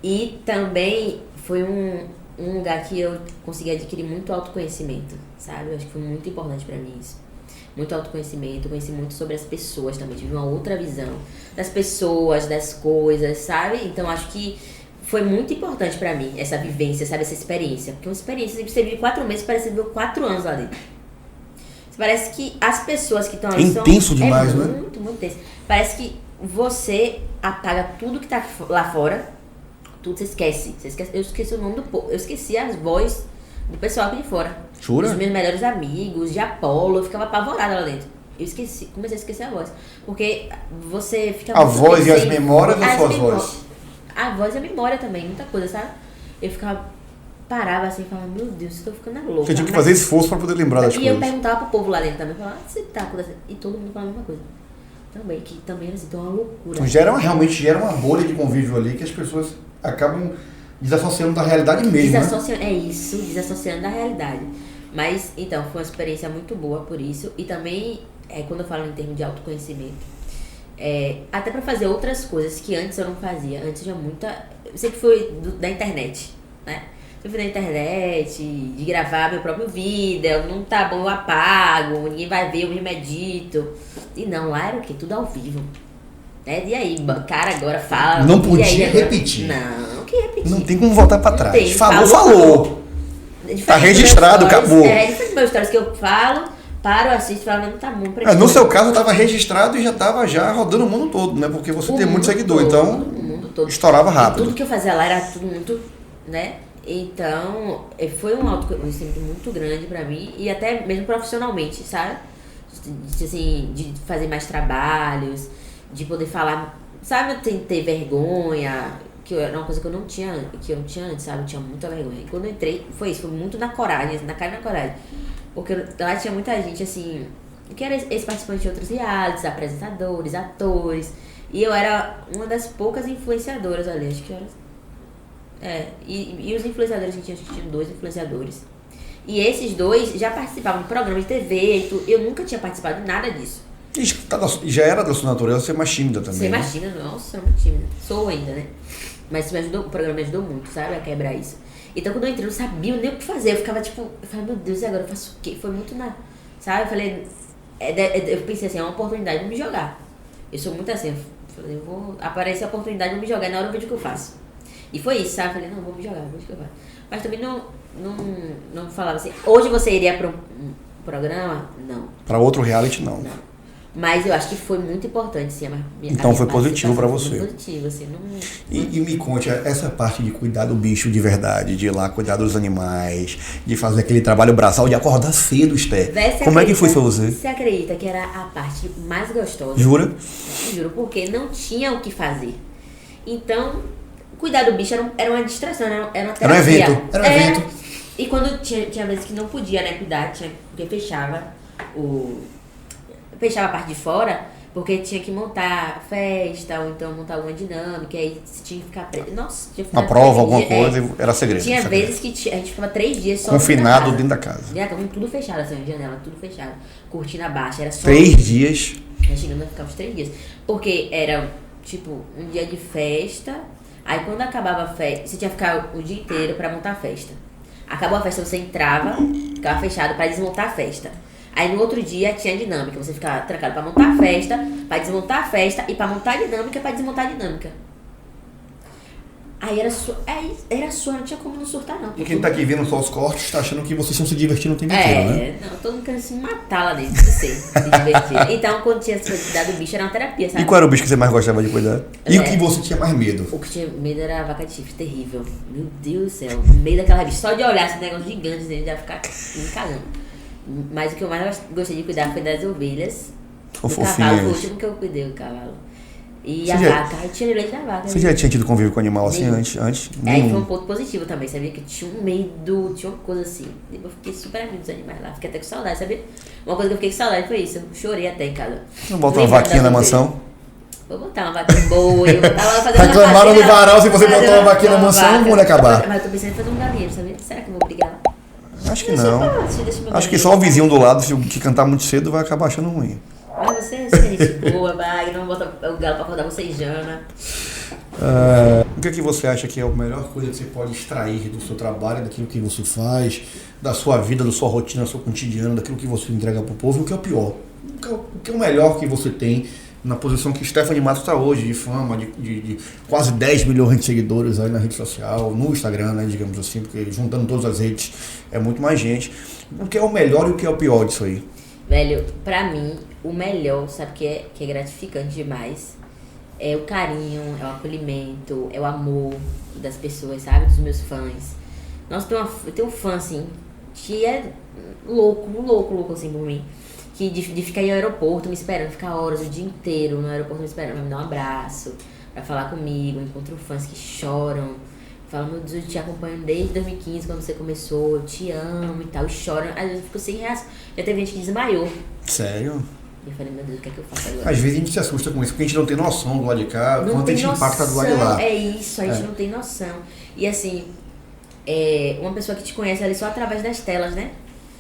E também foi um lugar que eu consegui adquirir muito autoconhecimento, sabe? Eu acho que foi muito importante pra mim isso. Muito autoconhecimento, conheci muito sobre as pessoas também, tive uma outra visão das pessoas, das coisas, sabe? Então acho que foi muito importante pra mim essa vivência, sabe? Essa experiência. Porque uma experiência que você vive 4 meses, parece que você viveu 4 anos lá dentro. Parece que as pessoas que estão ali são... intenso demais, né? Muito, muito intenso. Parece que você apaga tudo que tá lá fora, tudo você esquece. Eu esqueci o nome do povo, eu esqueci as vozes do pessoal aqui de fora. Jura? Dos meus melhores amigos, de Apolo, eu ficava apavorada lá dentro. Comecei a esquecer a voz. Porque você fica... A voz e as memórias ou suas vozes? A voz e a memória também, muita coisa, sabe? Eu parava assim e falava, meu Deus, eu tô ficando louca. Você tinha que fazer esforço pra poder lembrar das coisas. E eu perguntava pro povo lá dentro também, falava, você tá acontecendo? E todo mundo falava a mesma coisa. Também, que também era assim, uma loucura. Então realmente gera uma bolha de convívio ali que as pessoas acabam desassociando da realidade mesmo, né? É isso, desassociando da realidade. Mas, então, foi uma experiência muito boa por isso. E também, quando eu falo em termos de autoconhecimento, até pra fazer outras coisas que antes eu não fazia. Antes tinha muita... Eu sempre fui da internet, né? Eu fui da internet, de gravar meu próprio vídeo, não tá bom, eu apago, ninguém vai ver, eu me medito. E não, lá era o quê? Tudo ao vivo. E aí, cara, agora fala. Não podia repetir. Não, que repetir. Não tem como voltar pra trás. Tem. Falou. Tá registrado, acabou. Diferente dos meus stories que eu falo, paro, assisto e falo, não tá bom pra No seu caso, tava registrado e já tava rodando o mundo todo, né? Porque você tem muito seguidor, então o mundo todo. Estourava rápido. E tudo que eu fazia lá era tudo muito, né? Então, foi um autoconhecimento muito grande pra mim e até mesmo profissionalmente, sabe? De fazer mais trabalhos, de poder falar, sabe? Ter vergonha, que era uma coisa que eu não tinha antes, sabe? Eu tinha muita vergonha. E quando eu entrei, foi muito na coragem, na cara e na coragem. Porque lá tinha muita gente, assim, que era ex-participante de outros realities, apresentadores, atores. E eu era uma das poucas influenciadoras ali, acho que eu era... E os influenciadores que tinham 2 influenciadores. E esses 2 já participavam de programas de TV e tudo. Eu nunca tinha participado de nada disso. E já era da sua natureza ser mais tímida também. Ser mais tímida, nossa, muito tímida. Sou ainda, né? Mas o programa me ajudou muito, sabe? A quebrar isso. Então quando eu entrei, eu não sabia nem o que fazer. Eu ficava tipo, meu Deus, e agora eu faço o quê? Foi muito sabe? Eu falei, eu pensei assim, é uma oportunidade de me jogar. Eu sou muito assim, eu falei, aparecer a oportunidade de me jogar, na hora eu vejo o que eu faço. E foi isso, sabe? Eu falei, não, vou me jogar, vou me jogar. Mas também não falava assim, hoje você iria para um programa? Não. Para outro reality, não. Mas eu acho que foi muito importante, sim. Então foi positivo para você. Foi positivo, assim. E me conte, essa parte de cuidar do bicho de verdade, de ir lá cuidar dos animais, de fazer aquele trabalho braçal, de acordar cedo, Esther. Como é que foi pra você? Você acredita que era a parte mais gostosa? Jura? Juro, porque não tinha o que fazer. Então, cuidar do bicho era uma distração, era uma terapia. Era um evento. E quando tinha vezes que não podia, né, cuidar, porque fechava a parte de fora, porque tinha que montar festa, ou então montar alguma dinâmica, e aí você tinha que ficar preso. Nossa, tinha que ficar uma prova, alguma coisa, era segredo. Tinha vezes que a gente ficava 3 dias só confinado dentro da casa. Tudo fechado, assim, janela, tudo fechado. Cortina baixa, era só... 3 dias? A gente não ficava os 3 dias. Porque era, tipo, um dia de festa, aí quando acabava a festa, você tinha que ficar o dia inteiro pra montar a festa. Acabou a festa, você entrava, ficava fechado pra desmontar a festa. Aí no outro dia tinha a dinâmica, você ficava trancado pra montar a festa, pra desmontar a festa e pra montar a dinâmica, pra desmontar a dinâmica. Aí era sua, não tinha como não surtar, não. E quem tá aqui vendo só os cortes tá achando que vocês estão se divertindo o tempo inteiro, né? Não, todo mundo querendo se matar lá dentro, se divertir. Então, quando tinha essa quantidade do bicho, era uma terapia, sabe? E qual era o bicho que você mais gostava de cuidar? E o que você tinha mais medo? O que tinha medo era a vaca de chifre, terrível. Meu Deus do céu, no meio daquela bicha. Só de olhar esse negócio gigante, ele já ficar me cagando. Mas o que eu mais gostei de cuidar foi das ovelhas. São do cavalo, foi o último que eu cuidei, o cavalo. E a vaca, eu tirei leite da vaca. Você já tinha tido convívio com animal assim antes? Aí foi um ponto positivo também, sabia? Que tinha um medo, tinha uma coisa assim. Eu fiquei super amigo dos animais lá, fiquei até com saudade, sabia? Uma coisa que eu fiquei com saudade foi isso, eu chorei até em casa. Não bota uma vaquinha na mansão? Vou botar uma vaquinha boa, eu tava fazendo uma reclamaram no varal se você botar uma vaquinha na mansão, vão acabar. Mas eu tô pensando em fazer um galinheiro, sabia? Será que eu vou brigar? Acho que não. Acho que só o vizinho do lado, se cantar muito cedo, vai acabar achando ruim. Mas você é gente boa, vai, não bota o galo pra acordar vocejana. O que você acha que é a melhor coisa que você pode extrair do seu trabalho, daquilo que você faz, da sua vida, da sua rotina, do seu cotidiano, daquilo que você entrega pro povo, e o que é o pior? O que é o melhor que você tem na posição que Stephanie Matos está hoje, de fama, de quase 10 milhões de seguidores aí na rede social, no Instagram, né, digamos assim, porque juntando todas as redes é muito mais gente. O que é o melhor e o que é o pior disso aí? Velho, pra mim, o melhor, sabe que é gratificante demais? É o carinho, é o acolhimento, é o amor das pessoas, sabe? Dos meus fãs. Nossa, tem um fã, assim, que é louco, assim, por mim. Que de ficar em aeroporto me esperando, ficar horas, o dia inteiro no aeroporto me esperando, pra me dar um abraço, pra falar comigo. Encontro fãs que choram, falam, meu Deus, eu te acompanho desde 2015, quando você começou, eu te amo e tal, e choram. Às vezes eu fico sem reação. Já teve gente que desmaiou. Sério? E eu falei, meu Deus, o que é que eu faço agora? Às vezes a gente se assusta com isso, porque a gente não tem noção do lado de cá, quanto a gente impacta do lado de lá. É isso, a gente não tem noção. E assim, uma pessoa que te conhece ali só através das telas, né?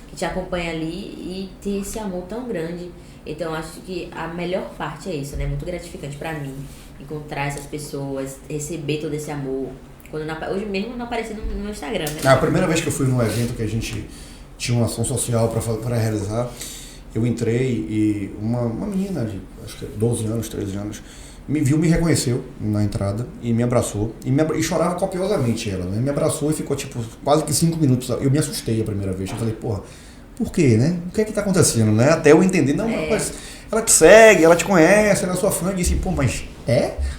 Que te acompanha ali e ter esse amor tão grande. Então acho que a melhor parte é isso, né? Muito gratificante pra mim encontrar essas pessoas, receber todo esse amor. Hoje mesmo não apareci no meu Instagram, né? A primeira vez que eu fui num evento que a gente tinha uma ação social para realizar, eu entrei e uma menina de acho que 12 anos, 13 anos, me viu, me reconheceu na entrada e me abraçou. E chorava copiosamente ela, né? Me abraçou e ficou tipo quase que 5 minutos. Eu me assustei a primeira vez. Eu falei, porra, por quê, né? O que é que tá acontecendo, né? Até eu entender, não, mas ela te segue, ela te conhece, ela é sua fã. E disse, pô, mas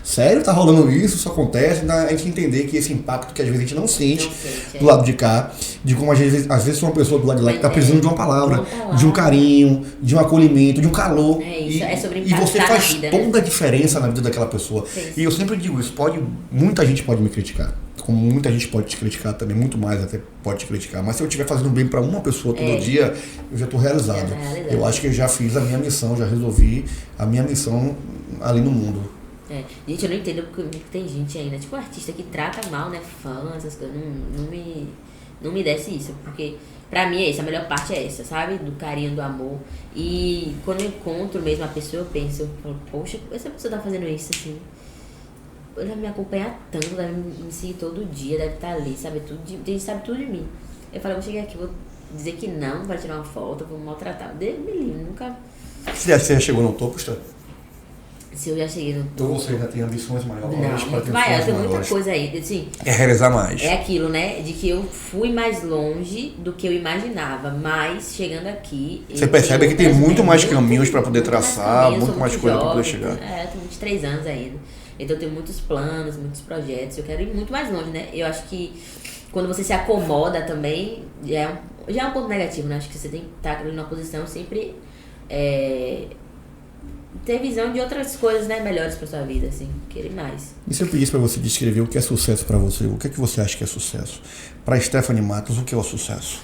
sério? Tá rolando isso? Isso acontece? A gente entender que esse impacto que às vezes a gente não sente do lado de cá, de como às vezes uma pessoa do lado de lá que tá precisando de uma palavra, de um carinho, de um acolhimento, de um calor. É isso, é sobre e você faz vida, toda a diferença na vida daquela pessoa. E eu sempre digo isso, muita gente pode me criticar. Como muita gente pode te criticar também, muito mais até pode te criticar. Mas se eu estiver fazendo bem para uma pessoa todo dia, eu já estou realizado. Eu acho que eu já fiz a minha missão, já resolvi a minha missão ali no mundo. Gente, eu não entendo porque tem gente ainda, tipo artista que trata mal, né, fã, essas coisas, não me desce isso, porque pra mim é isso, a melhor parte é essa, sabe, do carinho, do amor. E quando eu encontro mesmo a pessoa, eu falo, poxa, essa pessoa tá fazendo isso assim, ela me acompanha tanto, deve me seguir todo dia, deve estar ali, sabe tudo de mim. Eu falo, eu vou chegar aqui, vou dizer que não, vai tirar uma foto, vou maltratar, Deus me livre, nunca... Você já chegou no topo, Stan? Se eu já cheguei no topo. Ou você ainda tem ambições maiores? Não, muito maior, tem muita coisa aí. Assim, é realizar mais. É aquilo, né? De que eu fui mais longe do que eu imaginava. Mas chegando aqui. Você percebe que tem muito mais caminhos para poder traçar, muito mais coisa para poder chegar. Eu tenho 23 anos ainda. Então eu tenho muitos planos, muitos projetos. Eu quero ir muito mais longe, né? Eu acho que quando você se acomoda também, já é um ponto negativo, né? Acho que você tem que estar numa posição sempre. Ter visão de outras coisas, né, melhores pra sua vida, assim, querer mais. E se eu pedisse pra você descrever o que é sucesso pra você, o que é que você acha que é sucesso? Pra Stephanie Matos, o que é o sucesso?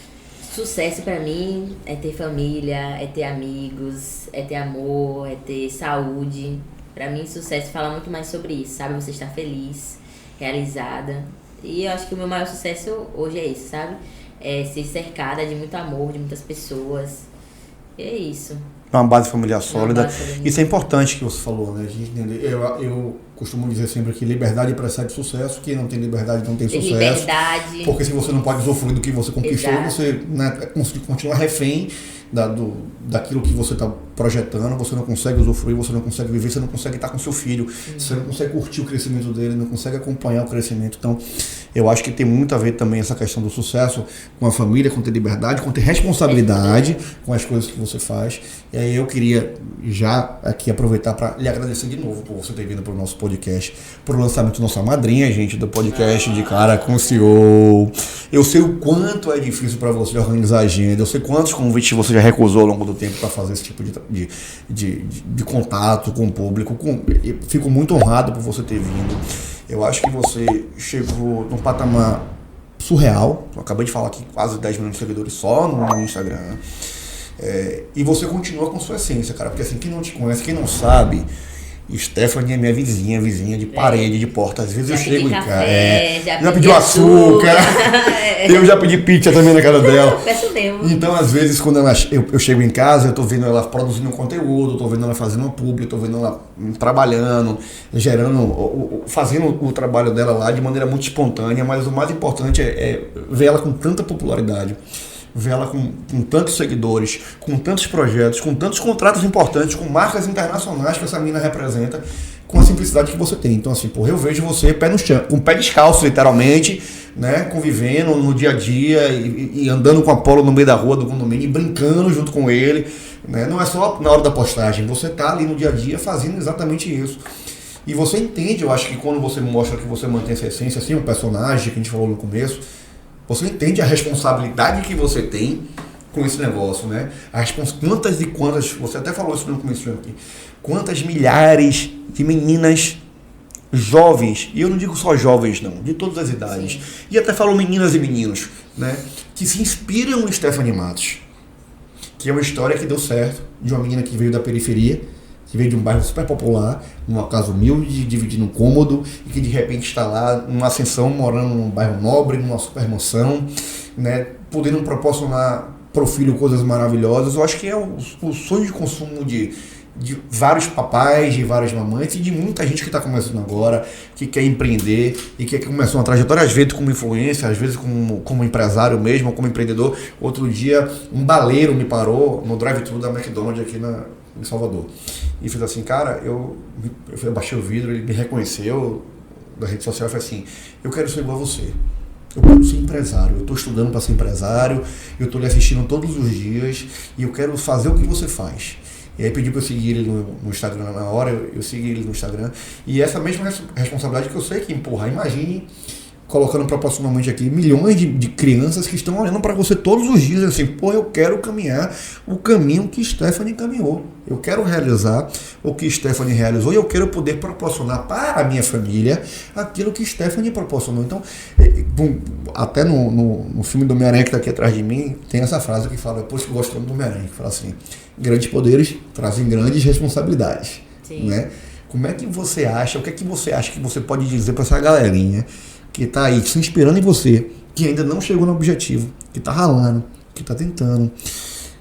Sucesso pra mim é ter família, é ter amigos, é ter amor, é ter saúde. Pra mim, sucesso fala muito mais sobre isso, sabe? Você estar feliz, realizada. E eu acho que o meu maior sucesso hoje é esse, sabe? É ser cercada de muito amor, de muitas pessoas. E é isso. Uma base familiar sólida. Isso é importante que você falou, né? A gente entender. Eu costumo dizer sempre que liberdade precede sucesso. Quem não tem liberdade não tem sucesso. Liberdade. Porque se você não pode usufruir do que você conquistou, você, né, continua refém daquilo que você está projetando, você não consegue usufruir, você não consegue viver, você não consegue estar com seu filho, você não consegue curtir o crescimento dele, não consegue acompanhar o crescimento. Então, eu acho que tem muito a ver também essa questão do sucesso com a família, com ter liberdade, com ter responsabilidade com as coisas que você faz. E aí eu queria já aqui aproveitar para lhe agradecer de novo por você ter vindo para o nosso podcast, para o lançamento da nossa madrinha, gente, do podcast De Cara com o CEO. Eu sei o quanto é difícil para você organizar a agenda, eu sei quantos convites você já recusou ao longo do tempo para fazer esse tipo de contato com o público. Eu fico muito honrado por você ter vindo. Eu acho que você chegou num patamar surreal. Eu acabei de falar aqui quase 10 milhões de seguidores só no Instagram. E você continua com sua essência, cara. Porque assim, quem não te conhece, quem não sabe, Stephanie é minha vizinha de parede, de porta. Às vezes já eu chego em casa. Já pediu açúcar. Eu já pedi pizza também na casa dela. Peço mesmo. Então, às vezes, quando eu chego em casa, eu tô vendo ela produzindo conteúdo, tô vendo ela fazendo uma publi, tô vendo ela trabalhando, fazendo o trabalho dela lá de maneira muito espontânea, mas o mais importante é ver ela com tanta popularidade, ver ela com tantos seguidores, com tantos projetos, com tantos contratos importantes, com marcas internacionais que essa mina representa, com a simplicidade que você tem. Então, assim, eu vejo você pé no chão, com o pé descalço, literalmente, né, convivendo no dia a dia e andando com a Apolo no meio da rua do condomínio e brincando junto com ele, né? Não é só na hora da postagem, você tá ali no dia a dia fazendo exatamente isso. E você entende, eu acho que quando você mostra que você mantém essa essência, assim, um personagem que a gente falou no começo, você entende a responsabilidade que você tem com esse negócio, né? Quantas, você até falou isso no começo aqui, quantas milhares de meninas jovens, e eu não digo só jovens não, de todas as idades, e até falo meninas e meninos, né? Que se inspiram em Stephanie Matos, que é uma história que deu certo, de uma menina que veio da periferia, que veio de um bairro super popular, numa casa humilde, dividindo um cômodo, e que de repente está lá numa ascensão, morando num bairro nobre, numa super mansão, né, podendo proporcionar para o filho coisas maravilhosas. Eu acho que é o sonho de consumo de vários papais, de várias mamães e de muita gente que está começando agora, que quer empreender e que quer começar uma trajetória, às vezes como influência, às vezes como empresário mesmo, como empreendedor. Outro dia, um baleiro me parou no drive-thru da McDonald's aqui em Salvador. E fez assim, cara, eu baixei o vidro, ele me reconheceu da rede social e falou assim, eu quero ser igual a você. Eu quero ser empresário, eu estou estudando para ser empresário, eu estou lhe assistindo todos os dias e eu quero fazer o que você faz. E aí pediu para eu seguir ele no Instagram na hora, eu segui ele no Instagram. E essa mesma responsabilidade que eu sei que, imagine colocando proporcionalmente aqui milhões de crianças que estão olhando para você todos os dias assim, eu quero caminhar o caminho que Stephanie caminhou. Eu quero realizar o que Stephanie realizou e eu quero poder proporcionar para a minha família aquilo que Stephanie proporcionou. Então, até no filme do Homem-Aranha que está aqui atrás de mim, tem essa frase que fala, depois que eu gosto do Homem-Aranha, que fala assim, grandes poderes trazem grandes responsabilidades. Né? Como é que você acha, o que é que você acha que você pode dizer para essa galerinha que está aí se inspirando em você, que ainda não chegou no objetivo, que está ralando, que está tentando,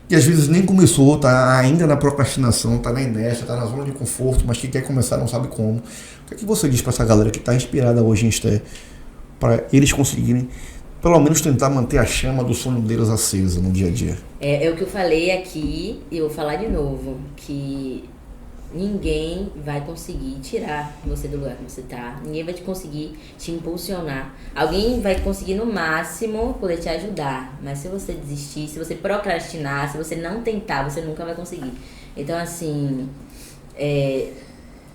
que às vezes nem começou, está ainda na procrastinação, está na inércia, está na zona de conforto, mas que quer começar, não sabe como. O que é que você diz para essa galera que está inspirada hoje em Esté, para eles conseguirem, pelo menos tentar manter a chama do sonho deles acesa no dia a dia? É o que eu falei aqui e eu vou falar de novo, que ninguém vai conseguir tirar você do lugar que você tá. Ninguém vai conseguir te impulsionar. Alguém vai conseguir, no máximo, poder te ajudar. Mas se você desistir, se você procrastinar, se você não tentar, você nunca vai conseguir. Então, assim,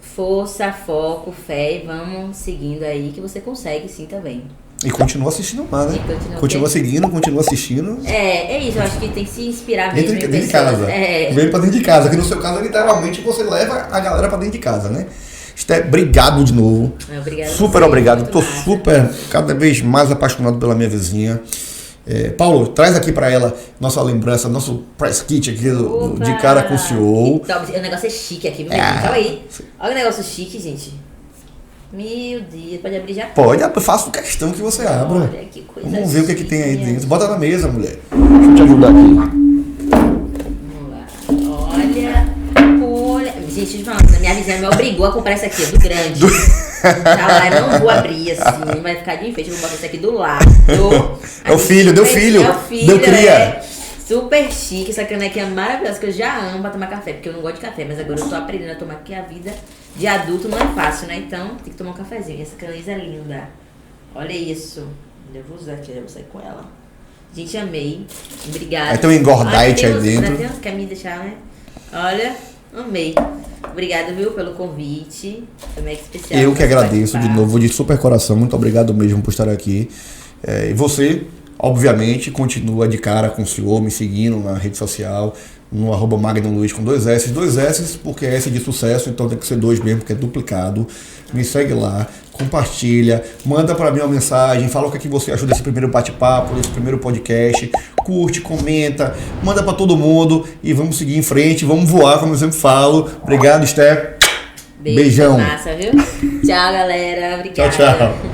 força, foco, fé e vamos seguindo aí que você consegue sim também. E continua assistindo lá, né? Continua seguindo, continua assistindo. É isso, eu acho que tem que se inspirar mesmo. Dentro de casa. Vem pra dentro de casa, que no seu caso, literalmente, você leva a galera pra dentro de casa, né? Esté, obrigado de novo. Obrigado. Super obrigado. Tô super, cada vez mais apaixonado pela minha vizinha. Paulo, traz aqui pra ela nossa lembrança, nosso press kit aqui de cara com o CEO. O negócio é chique aqui, viu? Calma aí. Olha o negócio chique, gente. Meu Deus, pode abrir já? Pode, faça questão que você abra. Olha que coisa. Vamos ver o que tem aí dentro. Bota na mesa, mulher. Deixa eu te ajudar aqui. Vamos lá. Olha. Gente, deixa eu te falar, minha vizinha me obrigou a comprar esse aqui, do grande. Tá lá, eu não vou abrir assim, vai ficar de enfeite. Eu vou botar esse aqui do lado. É o filho, deu filho. É o filho, deu cria. Super chique, essa canequinha maravilhosa que eu já amo pra tomar café, porque eu não gosto de café, mas agora eu tô aprendendo a tomar, porque a vida de adulto não é fácil, né? Então tem que tomar um cafezinho. E essa camisa é linda. Olha isso. Eu vou usar aqui, eu vou sair com ela. Gente, amei. Obrigada. Aí tem um engordite aí dentro. Quer me deixar, né? Olha, amei. Obrigada, viu, pelo convite. Também é especial. Eu que agradeço de novo, de super coração. Muito obrigado mesmo por estar aqui. E você, obviamente, continua de cara com o senhor, me seguindo na rede social, no @MagnumLuiz com 2 S, porque é S de sucesso, então tem que ser 2 mesmo, porque é duplicado. Me segue lá, compartilha, manda para mim uma mensagem, fala o que, é que você achou desse primeiro bate-papo, desse primeiro podcast, curte, comenta, manda para todo mundo e vamos seguir em frente, vamos voar, como eu sempre falo. Obrigado, Esther. Beijão. Massa, viu? Tchau, galera. Obrigada. Tchau, tchau.